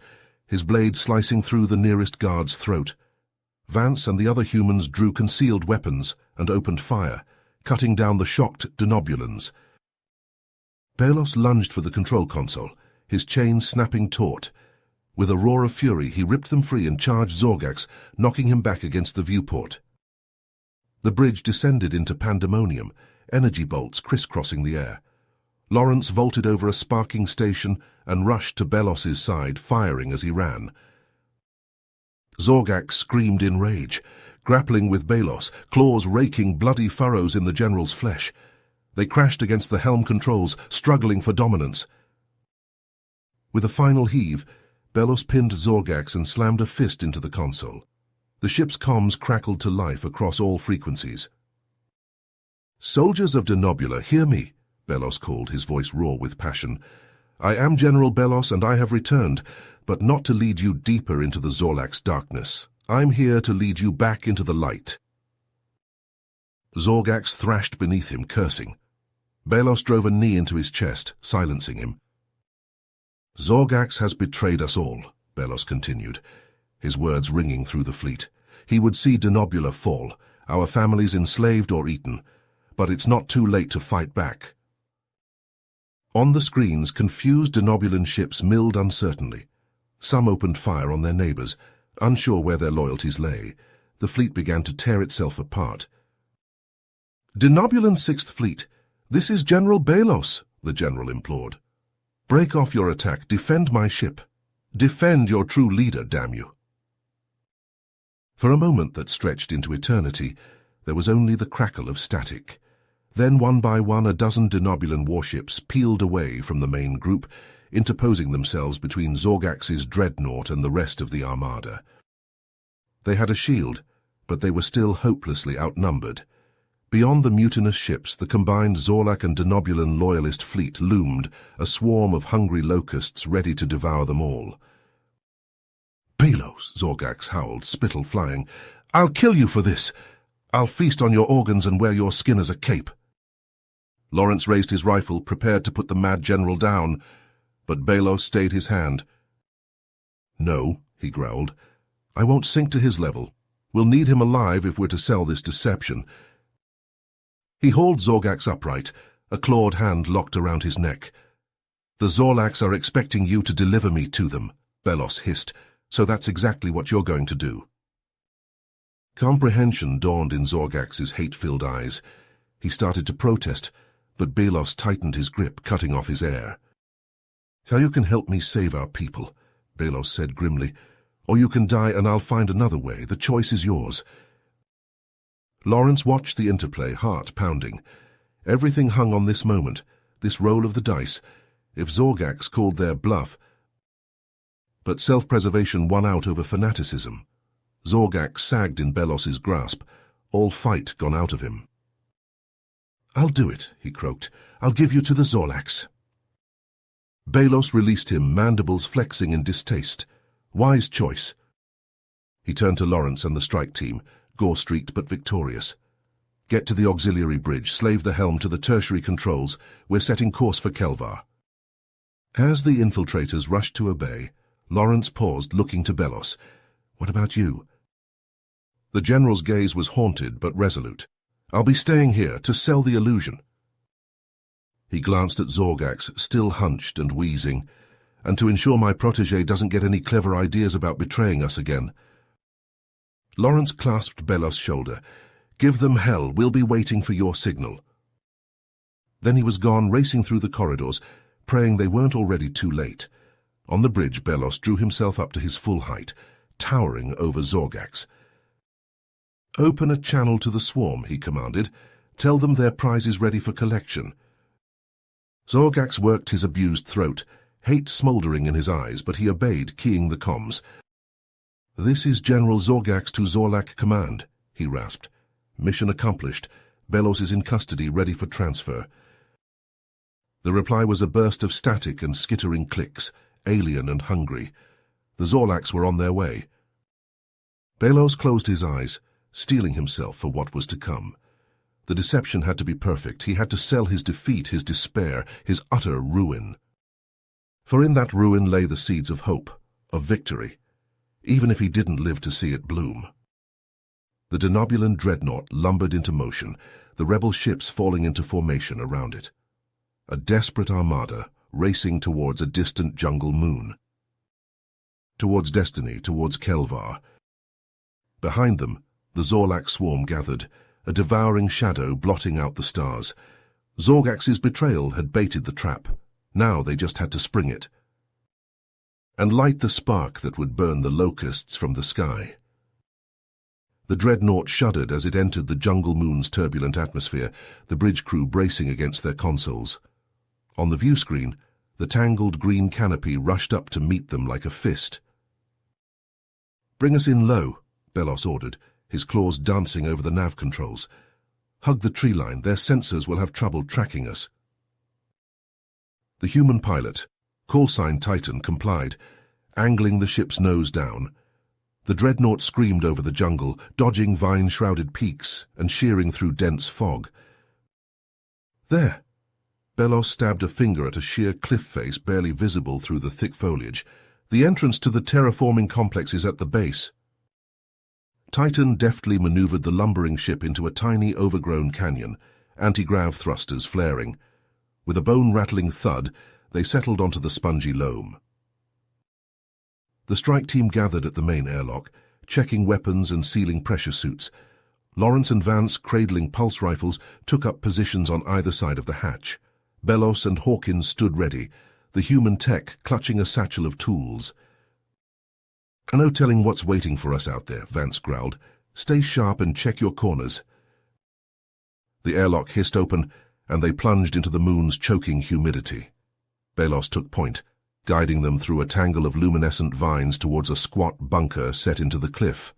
his blade slicing through the nearest guard's throat. Vance and the other humans drew concealed weapons and opened fire, cutting down the shocked Denobulans. Belos lunged for the control console, his chain snapping taut. With a roar of fury, he ripped them free and charged Zorgax, knocking him back against the viewport. The bridge descended into pandemonium, energy bolts crisscrossing the air. Lawrence vaulted over a sparking station and rushed to Belos's side, firing as he ran. Zorgax screamed in rage, grappling with Belos, claws raking bloody furrows in the general's flesh. They crashed against the helm controls, struggling for dominance. With a final heave, Belos pinned Zorgax and slammed a fist into the console. The ship's comms crackled to life across all frequencies. "Soldiers of Denobula, hear me," Belos called, his voice raw with passion. "I am General Belos, and I have returned, but not to lead you deeper into the Zorlax darkness. I'm here to lead you back into the light." Zorgax thrashed beneath him, cursing. Belos drove a knee into his chest, silencing him. "Zorgax has betrayed us all," Belos continued, his words ringing through the fleet. "He would see Denobula fall, our families enslaved or eaten, but it's not too late to fight back." On the screens, confused Denobulan ships milled uncertainly. Some opened fire on their neighbors, unsure where their loyalties lay. The fleet began to tear itself apart. "Denobulan 6th Fleet, this is General Belos," the general implored. "Break off your attack, defend my ship. Defend your true leader, damn you." For a moment that stretched into eternity, there was only the crackle of static. Then, one by one, a dozen Denobulan warships peeled away from the main group, interposing themselves between Zorgax's dreadnought and the rest of the armada. They had a shield, but they were still hopelessly outnumbered. Beyond the mutinous ships, the combined Zorlak and Denobulan loyalist fleet loomed, a swarm of hungry locusts ready to devour them all. "Belos," Zorgax howled, spittle flying. "I'll kill you for this. I'll feast on your organs and wear your skin as a cape." Lawrence raised his rifle, prepared to put the mad general down, but Belos stayed his hand. "No," he growled. "I won't sink to his level. We'll need him alive if we're to sell this deception." He hauled Zorgax upright, a clawed hand locked around his neck. "The Zorlax are expecting you to deliver me to them," Belos hissed, "so that's exactly what you're going to do." Comprehension dawned in Zorgax's hate-filled eyes. He started to protest, but Belos tightened his grip, cutting off his air. "How you can help me save our people," Belos said grimly, "or you can die and I'll find another way. The choice is yours." Lawrence watched the interplay, heart pounding. Everything hung on this moment, this roll of the dice. If Zorgax called their bluff, but self-preservation won out over fanaticism. Zorgax sagged in Belos's grasp, all fight gone out of him. "I'll do it," he croaked. "I'll give you to the Zorlax." Belos released him, mandibles flexing in distaste. Wise choice. He turned to Lawrence and the strike team, gore-streaked but victorious. "Get to the auxiliary bridge, slave the helm to the tertiary controls. We're setting course for Kelvar." As the infiltrators rushed to obey, Lawrence paused, looking to Belos. "What about you?" The general's gaze was haunted but resolute. "I'll be staying here to sell the illusion." He glanced at Zorgax, still hunched and wheezing. "And to ensure my protégé doesn't get any clever ideas about betraying us again." Lawrence clasped Belos' shoulder. "Give them hell. We'll be waiting for your signal." Then he was gone, racing through the corridors, praying they weren't already too late. On the bridge, Belos drew himself up to his full height, towering over Zorgax. "Open a channel to the swarm," he commanded. "Tell them their prize is ready for collection." Zorgax worked his abused throat, hate smoldering in his eyes, but he obeyed, keying the comms. "This is General Zorgax to Zorlak Command," he rasped. "Mission accomplished. Belos is in custody, ready for transfer." The reply was a burst of static and skittering clicks, alien and hungry. The Zorlax were on their way. Belos closed his eyes, steeling himself for what was to come. The deception had to be perfect. He had to sell his defeat, his despair, his utter ruin. For in that ruin lay the seeds of hope, of victory, even if he didn't live to see it bloom. The Denobulan dreadnought lumbered into motion, the rebel ships falling into formation around it. a desperate armada racing towards a distant jungle moon. Towards destiny, towards Kelvar. Behind them, the Zorlak swarm gathered, a devouring shadow blotting out the stars. Zorgax's betrayal had baited the trap. Now they just had to spring it and light the spark that would burn the locusts from the sky. The dreadnought shuddered as it entered the jungle moon's turbulent atmosphere, the bridge crew bracing against their consoles. On the view screen, the tangled green canopy rushed up to meet them like a fist. "Bring us in low," Belos ordered, his claws dancing over the nav controls. "Hug the tree line, their sensors will have trouble tracking us." The human pilot, callsign Titan, complied, angling the ship's nose down. The dreadnought screamed over the jungle, dodging vine-shrouded peaks and shearing through dense fog. "There!" Belos stabbed a finger at a sheer cliff face barely visible through the thick foliage. "The entrance to the terraforming complex is at the base." Titan deftly maneuvered the lumbering ship into a tiny overgrown canyon, anti-grav thrusters flaring. With a bone-rattling thud, they settled onto the spongy loam. The strike team gathered at the main airlock, checking weapons and sealing pressure suits. Lawrence and Vance, cradling pulse rifles, took up positions on either side of the hatch. Belos and Hawkins stood ready, the human tech clutching a satchel of tools. "No telling what's waiting for us out there," Vance growled. "Stay sharp and check your corners." The airlock hissed open, and they plunged into the moon's choking humidity. Belos took point, guiding them through a tangle of luminescent vines towards a squat bunker set into the cliff.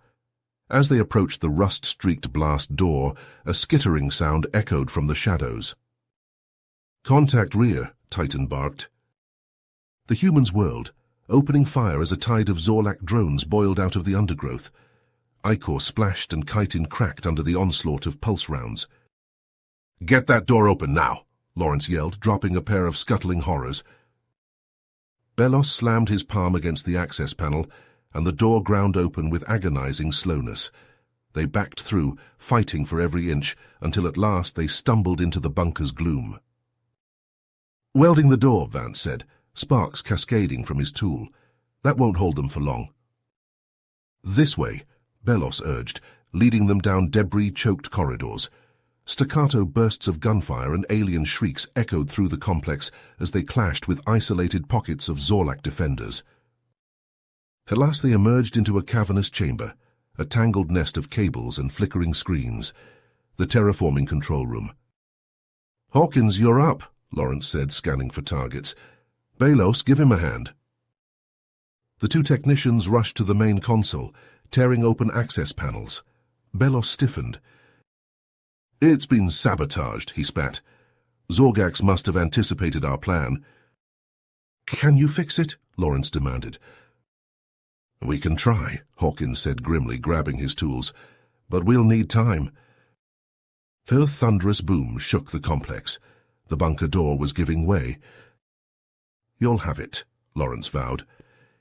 As they approached the rust-streaked blast door, a skittering sound echoed from the shadows. "Contact rear," Titan barked. The humans whirled, opening fire as a tide of Zorlak drones boiled out of the undergrowth. Icor splashed and chitin cracked under the onslaught of pulse rounds. "Get that door open now!" Lawrence yelled, dropping a pair of scuttling horrors. Belos slammed his palm against the access panel, and the door ground open with agonizing slowness. They backed through, fighting for every inch, until at last they stumbled into the bunker's gloom. "Welding the door," Vance said, sparks cascading from his tool. "That won't hold them for long." "This way," Belos urged, leading them down debris-choked corridors. Staccato bursts of gunfire and alien shrieks echoed through the complex as they clashed with isolated pockets of Zorlak defenders. At last they emerged into a cavernous chamber, a tangled nest of cables and flickering screens, the terraforming control room. "Hawkins, you're up," Lawrence said, scanning for targets. "Belos, give him a hand." The two technicians rushed to the main console, tearing open access panels. Belos stiffened. "It's been sabotaged," he spat. "Zorgax must have anticipated our plan." "Can you fix it?" Lawrence demanded. "We can try," Hawkins said grimly, grabbing his tools. "But we'll need time." A thunderous boom shook the complex. The bunker door was giving way. "You'll have it," Lawrence vowed.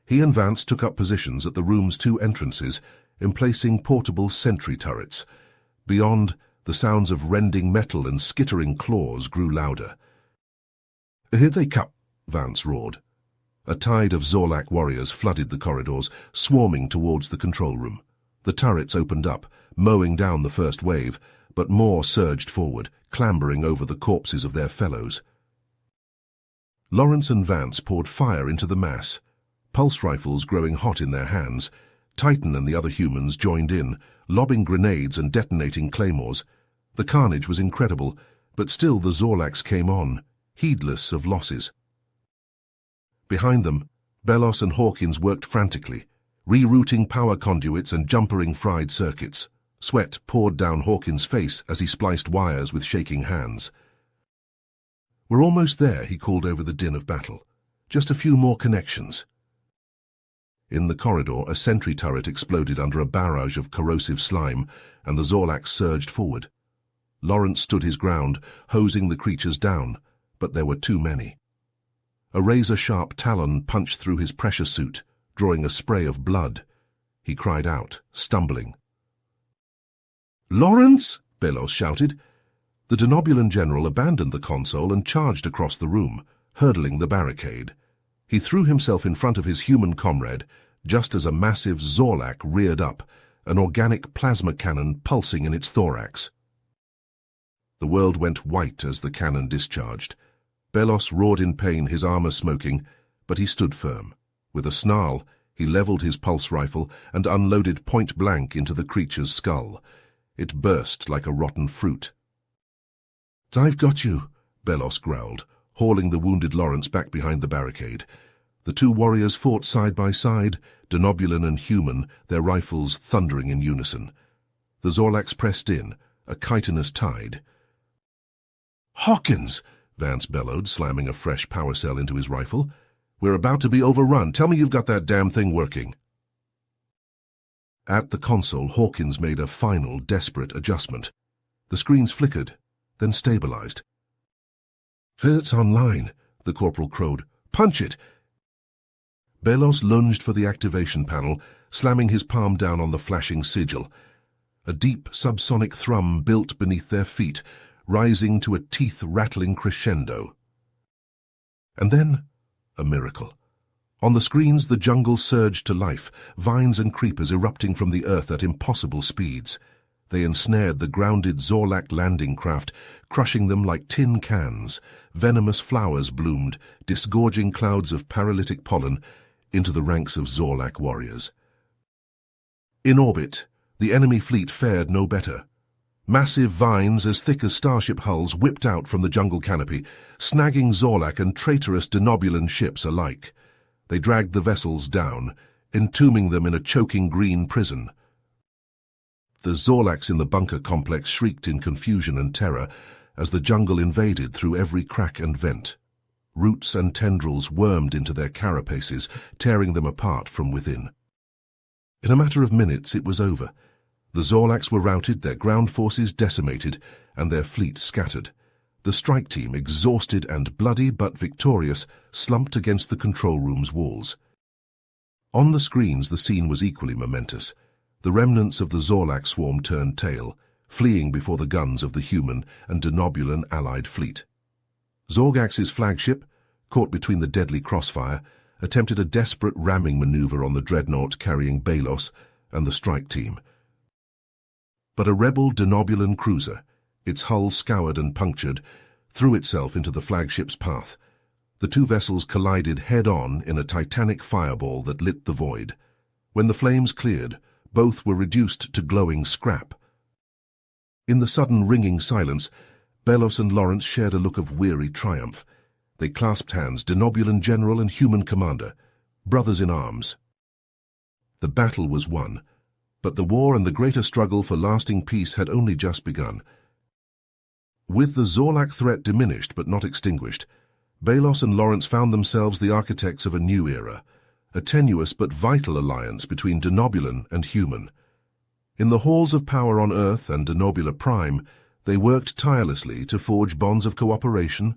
He and Vance took up positions at the room's two entrances, emplacing portable sentry turrets. Beyond, the sounds of rending metal and skittering claws grew louder. "Here they come," Vance roared. A tide of Zorlak warriors flooded the corridors, swarming towards the control room. The turrets opened up, mowing down the first wave, but more surged forward, clambering over the corpses of their fellows. Lawrence and Vance poured fire into the mass, pulse rifles growing hot in their hands. Titan and the other humans joined in, lobbing grenades and detonating claymores. The carnage was incredible, but still the Zorlaks came on, heedless of losses. Behind them, Belos and Hawkins worked frantically, rerouting power conduits and jumpering fried circuits. Sweat poured down Hawkins' face as he spliced wires with shaking hands. "We're almost there," he called over the din of battle. "Just a few more connections." In the corridor, a sentry turret exploded under a barrage of corrosive slime, and the Zorlaks surged forward. Lawrence stood his ground, hosing the creatures down, but there were too many. A razor-sharp talon punched through his pressure suit, drawing a spray of blood. He cried out, stumbling. "Lawrence!" Belos shouted. The Denobulan general abandoned the console and charged across the room, hurdling the barricade. He threw himself in front of his human comrade, just as a massive Zorlak reared up, an organic plasma cannon pulsing in its thorax. The world went white as the cannon discharged. Belos roared in pain, his armor smoking, but he stood firm. With a snarl, he leveled his pulse rifle and unloaded point-blank into the creature's skull. It burst like a rotten fruit. "I've got you," Belos growled, hauling the wounded Lawrence back behind the barricade. The two warriors fought side by side, Denobulan and human, their rifles thundering in unison. The Zorlaks pressed in, a chitinous tide. "Hawkins!" Vance bellowed, slamming a fresh power cell into his rifle. "We're about to be overrun. Tell me you've got that damn thing working." At the console, Hawkins made a final, desperate adjustment. The screens flickered, then stabilized. "It's online," the corporal crowed. "Punch it!" Belos lunged for the activation panel, slamming his palm down on the flashing sigil. A deep, subsonic thrum built beneath their feet, rising to a teeth-rattling crescendo. And then, a miracle. On the screens, the jungle surged to life, vines and creepers erupting from the earth at impossible speeds. They ensnared the grounded Zorlak landing craft, crushing them like tin cans. Venomous flowers bloomed, disgorging clouds of paralytic pollen into the ranks of Zorlak warriors. In orbit, the enemy fleet fared no better. Massive vines as thick as starship hulls whipped out from the jungle canopy, snagging Zorlak and traitorous Denobulan ships alike. They dragged the vessels down, entombing them in a choking green prison. The Zorlaks in the bunker complex shrieked in confusion and terror as the jungle invaded through every crack and vent. Roots and tendrils wormed into their carapaces, tearing them apart from within. In a matter of minutes, it was over. The Zorlaks were routed, their ground forces decimated, and their fleet scattered. The strike team, exhausted and bloody but victorious, slumped against the control room's walls. On the screens, the scene was equally momentous. The remnants of the Zorlak swarm turned tail, fleeing before the guns of the human and Denobulan allied fleet. Zorgax's flagship, caught between the deadly crossfire, attempted a desperate ramming maneuver on the dreadnought carrying Belos and the strike team. But a rebel Denobulan cruiser, its hull scoured and punctured, threw itself into the flagship's path. The two vessels collided head-on in a titanic fireball that lit the void. When the flames cleared, both were reduced to glowing scrap. In the sudden ringing silence, Belos and Lawrence shared a look of weary triumph. They clasped hands, Denobulan general and human commander, brothers in arms. The battle was won, but the war and the greater struggle for lasting peace had only just begun. With the Zorlak threat diminished but not extinguished, Belos and Lawrence found themselves the architects of a new era, a tenuous but vital alliance between Denobulan and human. In the halls of power on Earth and Denobula Prime, they worked tirelessly to forge bonds of cooperation,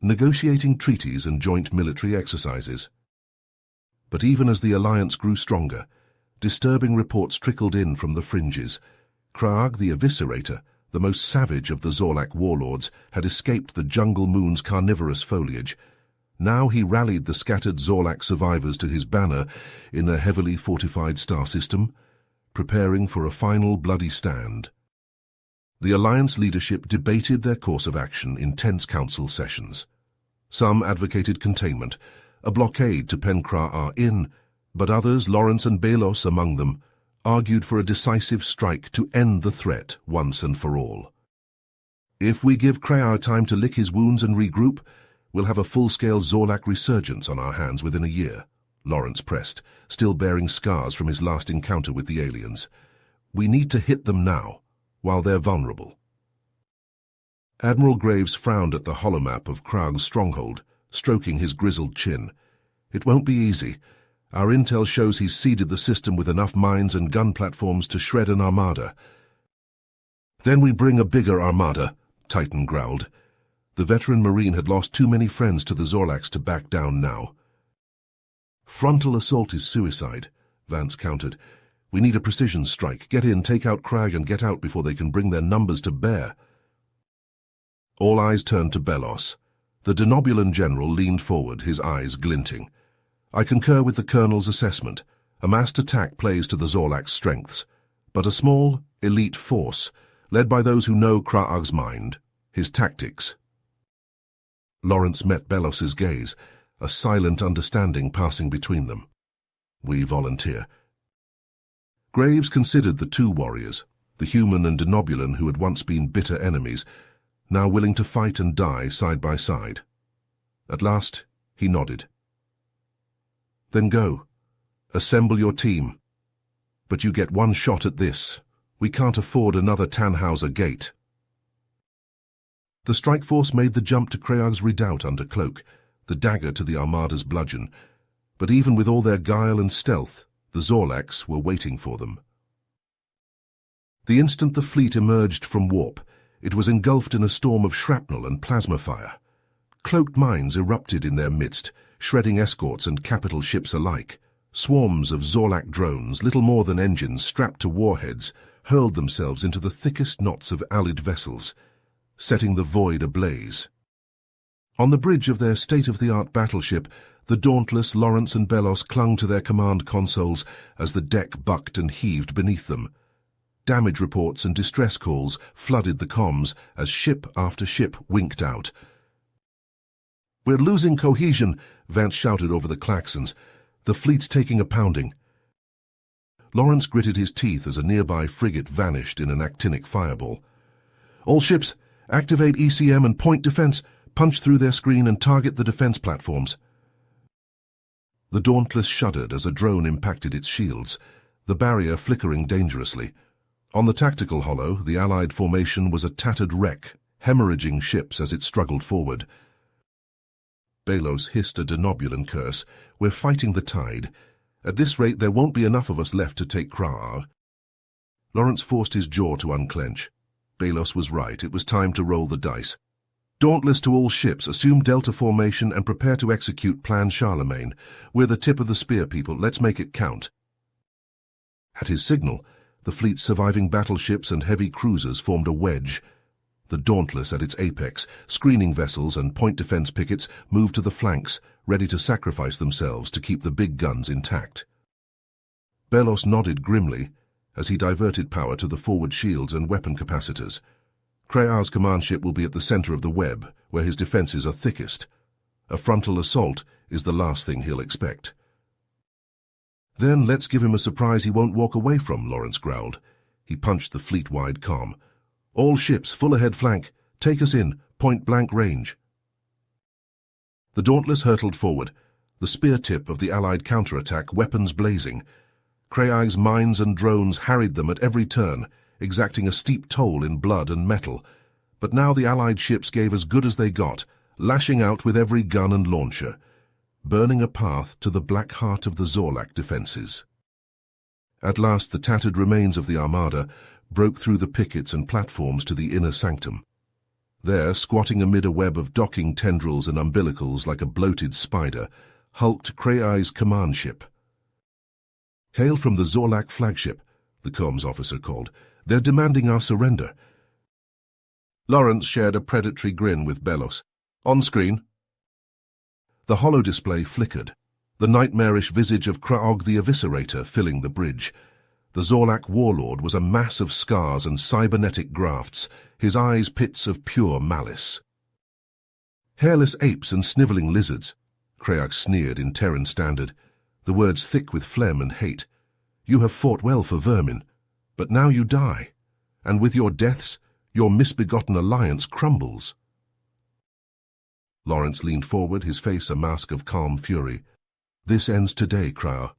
negotiating treaties and joint military exercises. But even as the alliance grew stronger, disturbing reports trickled in from the fringes. Krag the Eviscerator, the most savage of the Zorlak warlords, had escaped the jungle moon's carnivorous foliage. Now he rallied the scattered Zorlak survivors to his banner in a heavily fortified star system, preparing for a final bloody stand. The alliance leadership debated their course of action in tense council sessions. Some advocated containment, a blockade to Penkra Inn, but others, Lawrence and Belos among them, argued for a decisive strike to end the threat once and for all. "If we give Krayar time to lick his wounds and regroup, we'll have a full-scale Zorlak resurgence on our hands within a year," Lawrence pressed, still bearing scars from his last encounter with the aliens. "We need to hit them now, while they're vulnerable." Admiral Graves frowned at the holomap of Krag's stronghold, stroking his grizzled chin. "It won't be easy. Our intel shows he's seeded the system with enough mines and gun platforms to shred an armada." "Then we bring a bigger armada," Titan growled. The veteran Marine had lost too many friends to the Zorlaks to back down now. "Frontal assault is suicide," Vance countered. "We need a precision strike. Get in, take out Krag, and get out before they can bring their numbers to bear." All eyes turned to Belos. The Denobulan general leaned forward, his eyes glinting. I concur with the colonel's assessment. A massed attack plays to the Zorlak's strengths, but a small, elite force, led by those who know Kra'ag's mind, his tactics. Lawrence met Belos's gaze, a silent understanding passing between them. We volunteer. Graves considered the two warriors, the human and Denobulan who had once been bitter enemies, now willing to fight and die side by side. At last, he nodded. Then go. Assemble your team. But you get one shot at this. We can't afford another Tannhauser gate. The strike force made the jump to Kra'ag's redoubt under cloak, the dagger to the Armada's bludgeon. But even with all their guile and stealth, the Zorlaks were waiting for them. The instant the fleet emerged from warp, it was engulfed in a storm of shrapnel and plasma fire. Cloaked mines erupted in their midst, shredding escorts and capital ships alike. Swarms of Zorlak drones, little more than engines strapped to warheads, hurled themselves into the thickest knots of Allied vessels, setting the void ablaze. On the bridge of their state-of-the-art battleship, the dauntless Lawrence and Belos clung to their command consoles as the deck bucked and heaved beneath them. Damage reports and distress calls flooded the comms as ship after ship winked out. "We're losing cohesion," Vance shouted over the klaxons. "The fleet's taking a pounding." Lawrence gritted his teeth as a nearby frigate vanished in an actinic fireball. "All ships, activate ECM and point defense, punch through their screen and target the defense platforms." The Dauntless shuddered as a drone impacted its shields, the barrier flickering dangerously. On the tactical hollow, the Allied formation was a tattered wreck, hemorrhaging ships as it struggled forward. Belos hissed a Denobulan curse. "We're fighting the tide. At this rate, there won't be enough of us left to take Kra'ag." Lawrence forced his jaw to unclench. Belos was right. It was time to roll the dice. "Dauntless to all ships, assume Delta formation and prepare to execute Plan Charlemagne. We're the tip of the spear, people. Let's make it count." At his signal, the fleet's surviving battleships and heavy cruisers formed a wedge. The Dauntless at its apex, screening vessels and point defense pickets moved to the flanks, ready to sacrifice themselves to keep the big guns intact. Belos nodded grimly as he diverted power to the forward shields and weapon capacitors. Kra'ag's command ship will be at the center of the web, where his defenses are thickest. A frontal assault is the last thing he'll expect. "Then let's give him a surprise he won't walk away from," Lawrence growled. He punched the fleet-wide comm. "All ships, full ahead flank. Take us in, point-blank range." The Dauntless hurtled forward, the spear tip of the Allied counterattack, weapons blazing. Kra'ag's mines and drones harried them at every turn, exacting a steep toll in blood and metal. But now the Allied ships gave as good as they got, lashing out with every gun and launcher, burning a path to the black heart of the Zorlak defenses. At last the tattered remains of the Armada broke through the pickets and platforms to the inner sanctum. There, squatting amid a web of docking tendrils and umbilicals like a bloated spider, hulked Kra'ag's command ship. "Hail from the Zorlak flagship," the comms officer called. "They're demanding our surrender." Lawrence shared a predatory grin with Belos. "On screen." The hollow display flickered, the nightmarish visage of Kra'ag the Eviscerator filling the bridge. The Zorlak warlord was a mass of scars and cybernetic grafts, his eyes pits of pure malice. "Hairless apes and sniveling lizards," Kra'ag sneered in Terran standard, the words thick with phlegm and hate. "You have fought well for vermin, but now you die, and with your deaths, your misbegotten alliance crumbles." Lawrence leaned forward, his face a mask of calm fury. "This ends today, Kra'ag.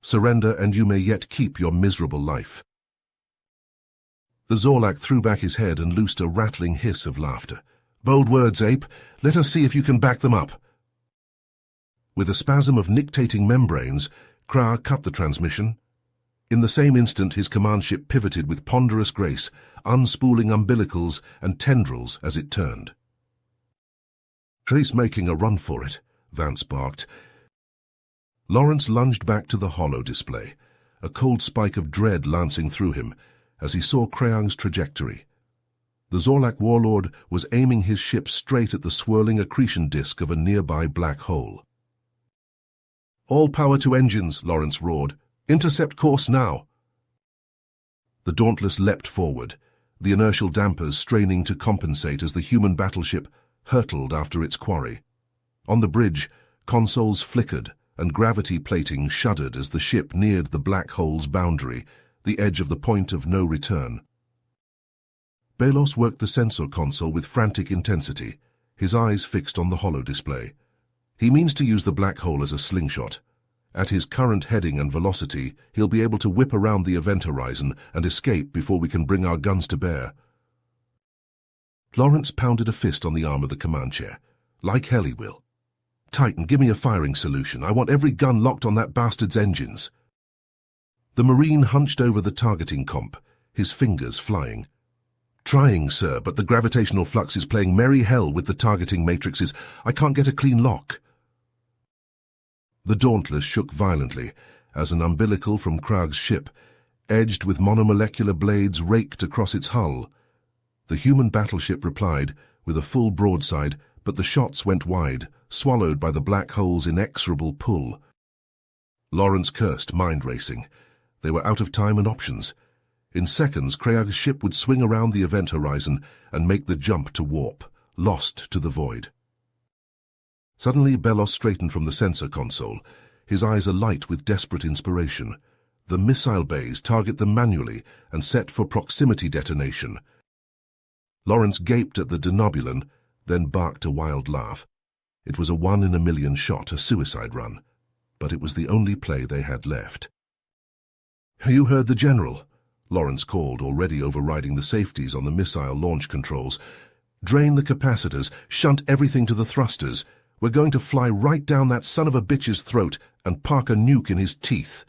Surrender, and you may yet keep your miserable life." The Zorlak threw back his head and loosed a rattling hiss of laughter. "Bold words, ape. Let us see if you can back them up." With a spasm of nictating membranes, Kra'ag cut the transmission. In the same instant, his command ship pivoted with ponderous grace, unspooling umbilicals and tendrils as it turned. "He's making a run for it," Vance barked. Lawrence lunged back to the hollow display, a cold spike of dread lancing through him as he saw Kra'ag's trajectory. The Zorlak warlord was aiming his ship straight at the swirling accretion disk of a nearby black hole. "All power to engines," Lawrence roared. "Intercept course now." The Dauntless leapt forward, the inertial dampers straining to compensate as the human battleship hurtled after its quarry. On the bridge, consoles flickered and gravity plating shuddered as the ship neared the black hole's boundary, the edge of the point of no return. Belos worked the sensor console with frantic intensity, his eyes fixed on the holodisplay. He means to use the black hole as a slingshot. At his current heading and velocity, he'll be able to whip around the event horizon and escape before we can bring our guns to bear. Lawrence pounded a fist on the arm of the command chair. "Like hell he will. Titan, give me a firing solution. I want every gun locked on that bastard's engines." The Marine hunched over the targeting comp, his fingers flying. "Trying, sir, but the gravitational flux is playing merry hell with the targeting matrices. I can't get a clean lock." The Dauntless shook violently as an umbilical from Krag's ship, edged with monomolecular blades, raked across its hull. The human battleship replied with a full broadside, but the shots went wide, swallowed by the black hole's inexorable pull. Lawrence cursed, mind racing. They were out of time and options. In seconds, Krag's ship would swing around the event horizon and make the jump to warp, lost to the void. Suddenly, Belos straightened from the sensor console, his eyes alight with desperate inspiration. The missile bays target them manually and set for proximity detonation. Lawrence gaped at the denobulan, then barked a wild laugh. It was a 1-in-a-million shot, a suicide run, but it was the only play they had left. "You heard the General," Lawrence called, already overriding the safeties on the missile launch controls. "Drain the capacitors, shunt everything to the thrusters. We're going to fly right down that son of a bitch's throat and park a nuke in his teeth."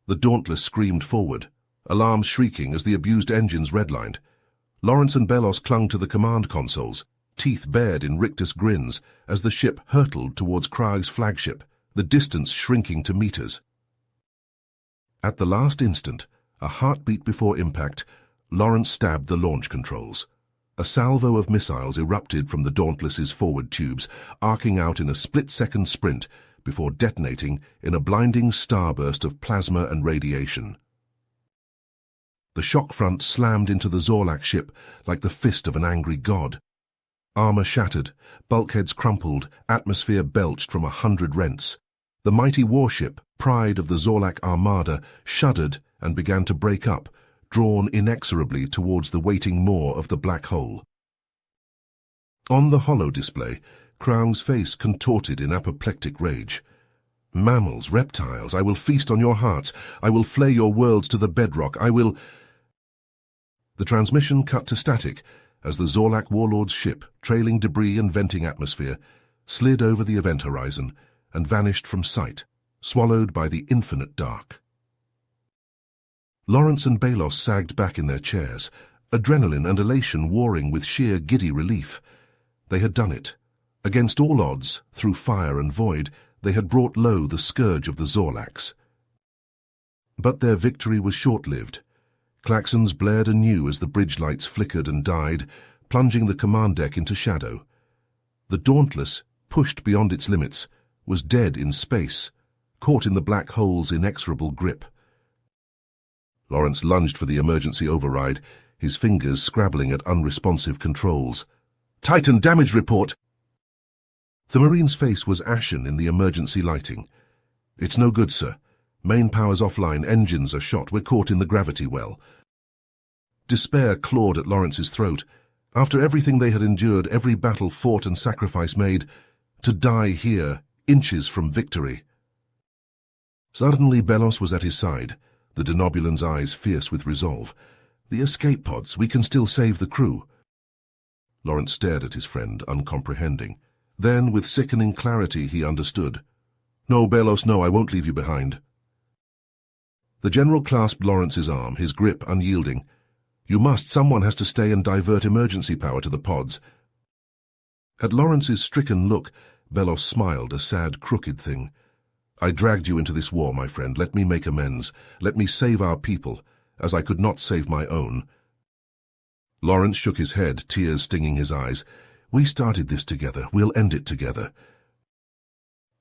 The Dauntless screamed forward, alarms shrieking as the abused engines redlined. Lawrence and Belos clung to the command consoles, teeth bared in rictus grins as the ship hurtled towards Krag's flagship, the distance shrinking to meters. At the last instant, a heartbeat before impact, Lawrence stabbed the launch controls. A salvo of missiles erupted from the Dauntless's forward tubes, arcing out in a split-second sprint before detonating in a blinding starburst of plasma and radiation. The shock front slammed into the Zorlak ship like the fist of an angry god. Armor shattered, bulkheads crumpled, atmosphere belched from 100 rents. The mighty warship, pride of the Zorlak armada, shuddered and began to break up, drawn inexorably towards the waiting maw of the black hole. On the holodisplay, Krag's face contorted in apoplectic rage. "Mammals, reptiles, I will feast on your hearts. I will flay your worlds to the bedrock. I will—" The transmission cut to static as the Zorlak warlord's ship, trailing debris and venting atmosphere, slid over the event horizon and vanished from sight, swallowed by the infinite dark. Lawrence and Belos sagged back in their chairs, adrenaline and elation warring with sheer giddy relief. They had done it. Against all odds, through fire and void, they had brought low the scourge of the Zorlaks. But their victory was short-lived. Klaxons blared anew as the bridge lights flickered and died, plunging the command deck into shadow. The Dauntless, pushed beyond its limits, was dead in space, caught in the black hole's inexorable grip. Lawrence lunged for the emergency override, his fingers scrabbling at unresponsive controls. "Titan damage report!" The Marine's face was ashen in the emergency lighting. "It's no good, sir. Main power's offline, engines are shot, we're caught in the gravity well." Despair clawed at Lawrence's throat. After everything they had endured, every battle fought and sacrifice made, to die here, inches from victory. Suddenly Belos was at his side, the denobulan's eyes fierce with resolve. "The escape pods, we can still save the crew." Lawrence stared at his friend, uncomprehending. Then, with sickening clarity, he understood. "No, Belos, no, I won't leave you behind." The General clasped Lawrence's arm, his grip unyielding. Someone has to stay and divert emergency power to the pods." At Lawrence's stricken look, Belos smiled, a sad, crooked thing. "I dragged you into this war, my friend. Let me make amends. Let me save our people, as I could not save my own." Lawrence shook his head, tears stinging his eyes. "We started this together. We'll end it together."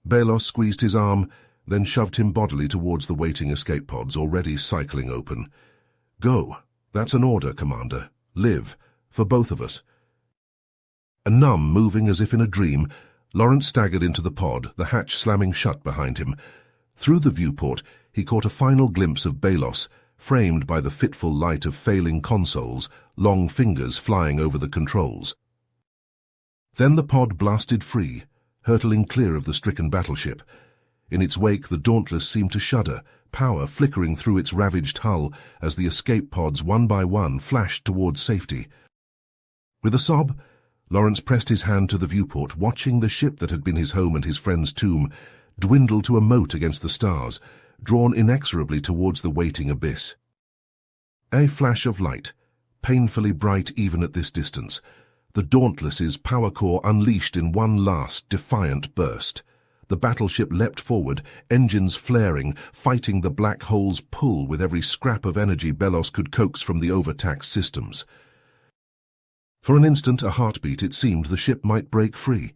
Belos squeezed his arm, then shoved him bodily towards the waiting escape pods already cycling open. "Go. That's an order, Commander. Live. For both of us." A numb, moving as if in a dream, Lawrence staggered into the pod, the hatch slamming shut behind him. Through the viewport, he caught a final glimpse of Belos, framed by the fitful light of failing consoles, long fingers flying over the controls. Then the pod blasted free, hurtling clear of the stricken battleship. In its wake, the Dauntless seemed to shudder, power flickering through its ravaged hull as the escape pods one by one flashed towards safety. With a sob, Lawrence pressed his hand to the viewport, watching the ship that had been his home and his friend's tomb dwindle to a mote against the stars, drawn inexorably towards the waiting abyss. A flash of light, painfully bright even at this distance, the Dauntless's power core unleashed in one last, defiant burst. The battleship leapt forward, engines flaring, fighting the black hole's pull with every scrap of energy Belos could coax from the overtaxed systems. For an instant, a heartbeat, it seemed the ship might break free.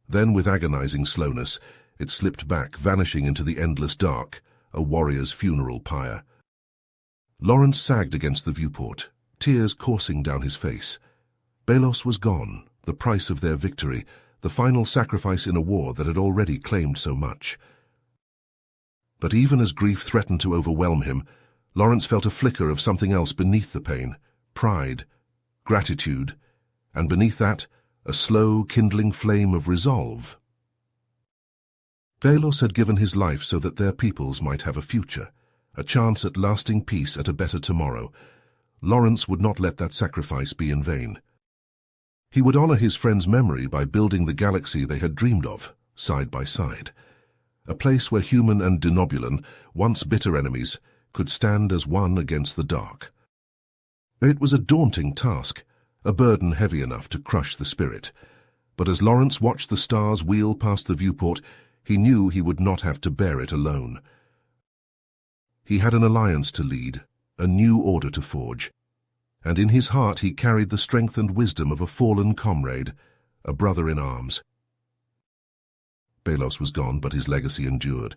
Then, with agonizing slowness, it slipped back, vanishing into the endless dark, a warrior's funeral pyre. Lawrence sagged against the viewport, tears coursing down his face. Belos was gone, the price of their victory, the final sacrifice in a war that had already claimed so much. But even as grief threatened to overwhelm him, Lawrence felt a flicker of something else beneath the pain: pride, gratitude, and beneath that, a slow, kindling flame of resolve. Belos had given his life so that their peoples might have a future, a chance at lasting peace, at a better tomorrow. Lawrence would not let that sacrifice be in vain. He would honor his friend's memory by building the galaxy they had dreamed of, side by side. A place where human and denobulan, once bitter enemies, could stand as one against the dark. It was a daunting task, a burden heavy enough to crush the spirit. But as Lawrence watched the stars wheel past the viewport, he knew he would not have to bear it alone. He had an alliance to lead, a new order to forge, and in his heart he carried the strength and wisdom of a fallen comrade, a brother in arms. Belos was gone, but his legacy endured,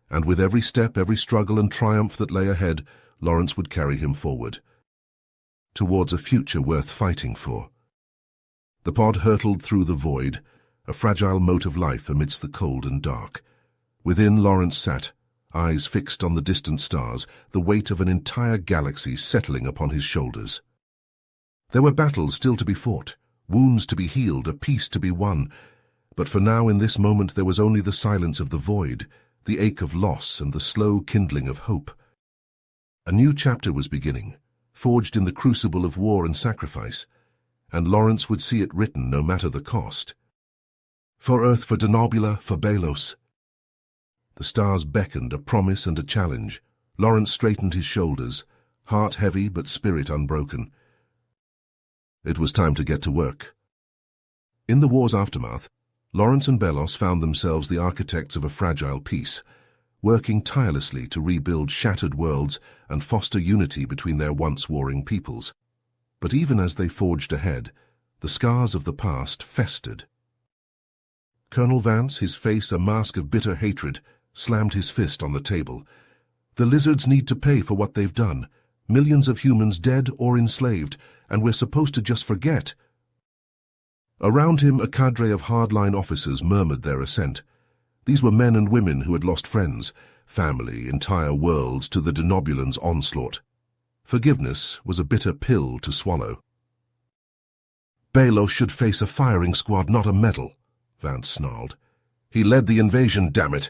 and with every step, every struggle and triumph that lay ahead, Lawrence would carry him forward, towards a future worth fighting for. The pod hurtled through the void, a fragile mote of life amidst the cold and dark. Within, Lawrence sat, eyes fixed on the distant stars, the weight of an entire galaxy settling upon his shoulders. There were battles still to be fought, wounds to be healed, a peace to be won, but for now, in this moment, there was only the silence of the void, the ache of loss and the slow kindling of hope. A new chapter was beginning, forged in the crucible of war and sacrifice, and Lawrence would see it written no matter the cost. For Earth, for Denobula, for Belos. The stars beckoned, a promise and a challenge. Lawrence straightened his shoulders, heart heavy but spirit unbroken. It was time to get to work. In the war's aftermath, Lawrence and Belos found themselves the architects of a fragile peace, working tirelessly to rebuild shattered worlds and foster unity between their once warring peoples. But even as they forged ahead, the scars of the past festered. Colonel Vance, his face a mask of bitter hatred, slammed his fist on the table. The lizards need to pay for what they've done. Millions of humans dead or enslaved, and we're supposed to just forget. Around him, a cadre of hardline officers murmured their assent. These were men and women who had lost friends, family, entire worlds to the Denobulan's onslaught. Forgiveness was a bitter pill to swallow. Belos should face a firing squad, not a medal, Vance snarled. He led the invasion, damn it.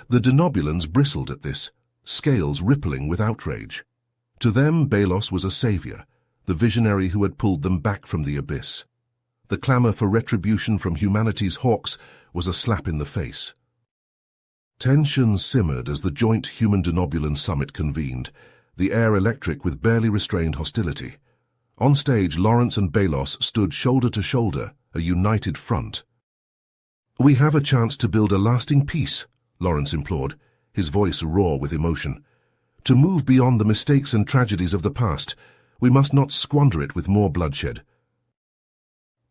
The Denobulans bristled at this, scales rippling with outrage. To them, Belos was a savior, the visionary who had pulled them back from the abyss. The clamor for retribution from humanity's hawks was a slap in the face. Tensions simmered as the joint Human-Denobulan summit convened, the air electric with barely restrained hostility. On stage, Lawrence and Belos stood shoulder to shoulder, a united front. "We have a chance to build a lasting peace," Lawrence implored, his voice raw with emotion. "To move beyond the mistakes and tragedies of the past, We must not squander it with more bloodshed.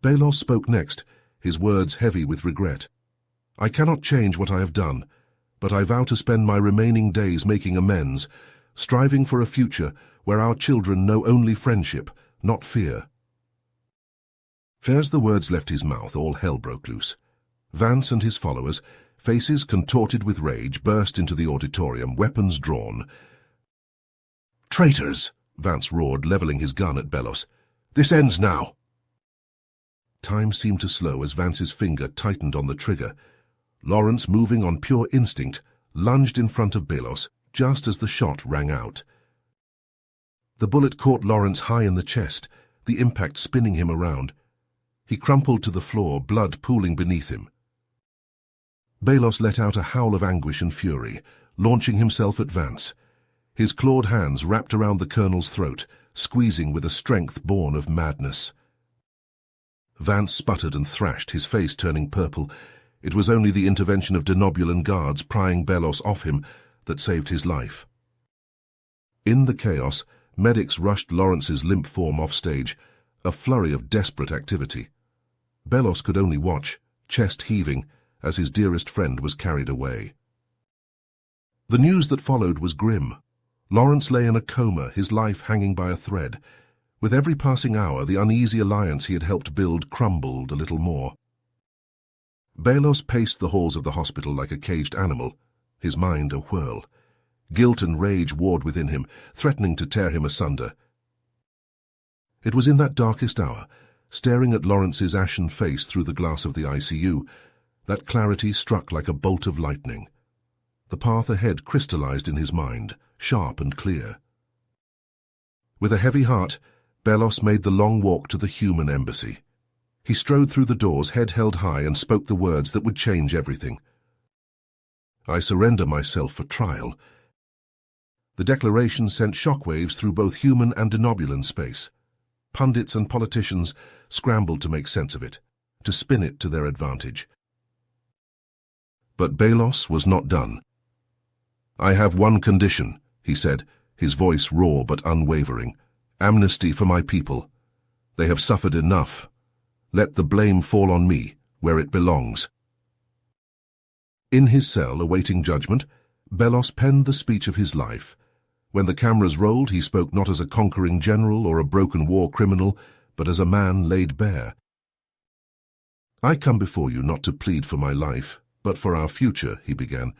Belos spoke next, his words heavy with regret. I cannot change what I have done, but I vow to spend my remaining days making amends, striving for a future where our children know only friendship, not fear. As the words left his mouth, all hell broke loose. Vance and his followers, faces contorted with rage, burst into the auditorium, weapons drawn. Traitors! Vance roared, leveling his gun at Belos. This ends now! Time seemed to slow as Vance's finger tightened on the trigger. Lawrence, moving on pure instinct, lunged in front of Belos just as the shot rang out. The bullet caught Lawrence high in the chest, the impact spinning him around. He crumpled to the floor, blood pooling beneath him. Belos let out a howl of anguish and fury, launching himself at Vance. His clawed hands wrapped around the colonel's throat, squeezing with a strength born of madness. Vance sputtered and thrashed, his face turning purple. It was only the intervention of Denobulan guards prying Belos off him that saved his life. In the chaos, medics rushed Lawrence's limp form off stage, a flurry of desperate activity. Belos could only watch, chest heaving, as his dearest friend was carried away. The news that followed was grim. Lawrence lay in a coma, his life hanging by a thread. With every passing hour, the uneasy alliance he had helped build crumbled a little more. Belos paced the halls of the hospital like a caged animal, his mind a whirl. Guilt and rage warred within him, threatening to tear him asunder. It was in that darkest hour, staring at Lawrence's ashen face through the glass of the ICU, that clarity struck like a bolt of lightning. The path ahead crystallized in his mind, sharp and clear. With a heavy heart, Belos made the long walk to the human embassy. He strode through the doors, head held high, and spoke the words that would change everything. I surrender myself for trial. The declaration sent shockwaves through both human and Denobulan space. Pundits and politicians scrambled to make sense of it, to spin it to their advantage. But Belos was not done. I have one condition, he said, his voice raw but unwavering. Amnesty for my people. They have suffered enough. Let the blame fall on me, where it belongs. In his cell, awaiting judgment, Belos penned the speech of his life. When the cameras rolled, he spoke not as a conquering general or a broken war criminal, but as a man laid bare. I come before you not to plead for my life, but for our future, he began.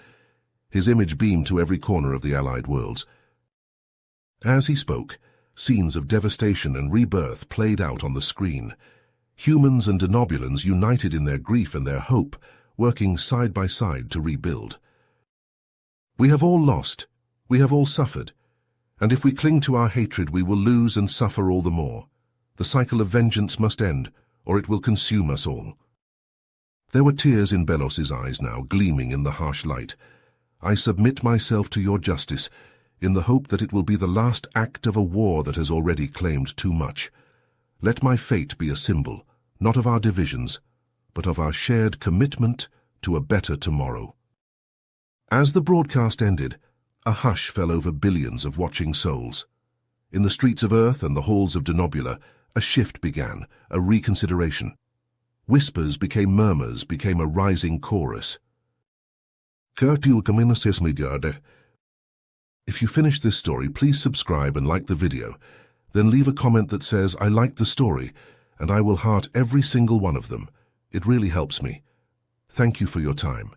His image beamed to every corner of the Allied worlds. As he spoke, scenes of devastation and rebirth played out on the screen. Humans and Denobulans united in their grief and their hope, working side by side to rebuild. We have all lost, we have all suffered, and if we cling to our hatred we will lose and suffer all the more. The cycle of vengeance must end, or it will consume us all. There were tears in Belos's eyes now, gleaming in the harsh light. I submit myself to your justice, in the hope that it will be the last act of a war that has already claimed too much. Let my fate be a symbol, not of our divisions, but of our shared commitment to a better tomorrow. As the broadcast ended, a hush fell over billions of watching souls. In the streets of Earth and the halls of Denobula, a shift began, a reconsideration. Whispers became murmurs, became a rising chorus. If you finish this story, please subscribe and like the video. Then leave a comment that says, I like the story, and I will heart every single one of them. It really helps me. Thank you for your time.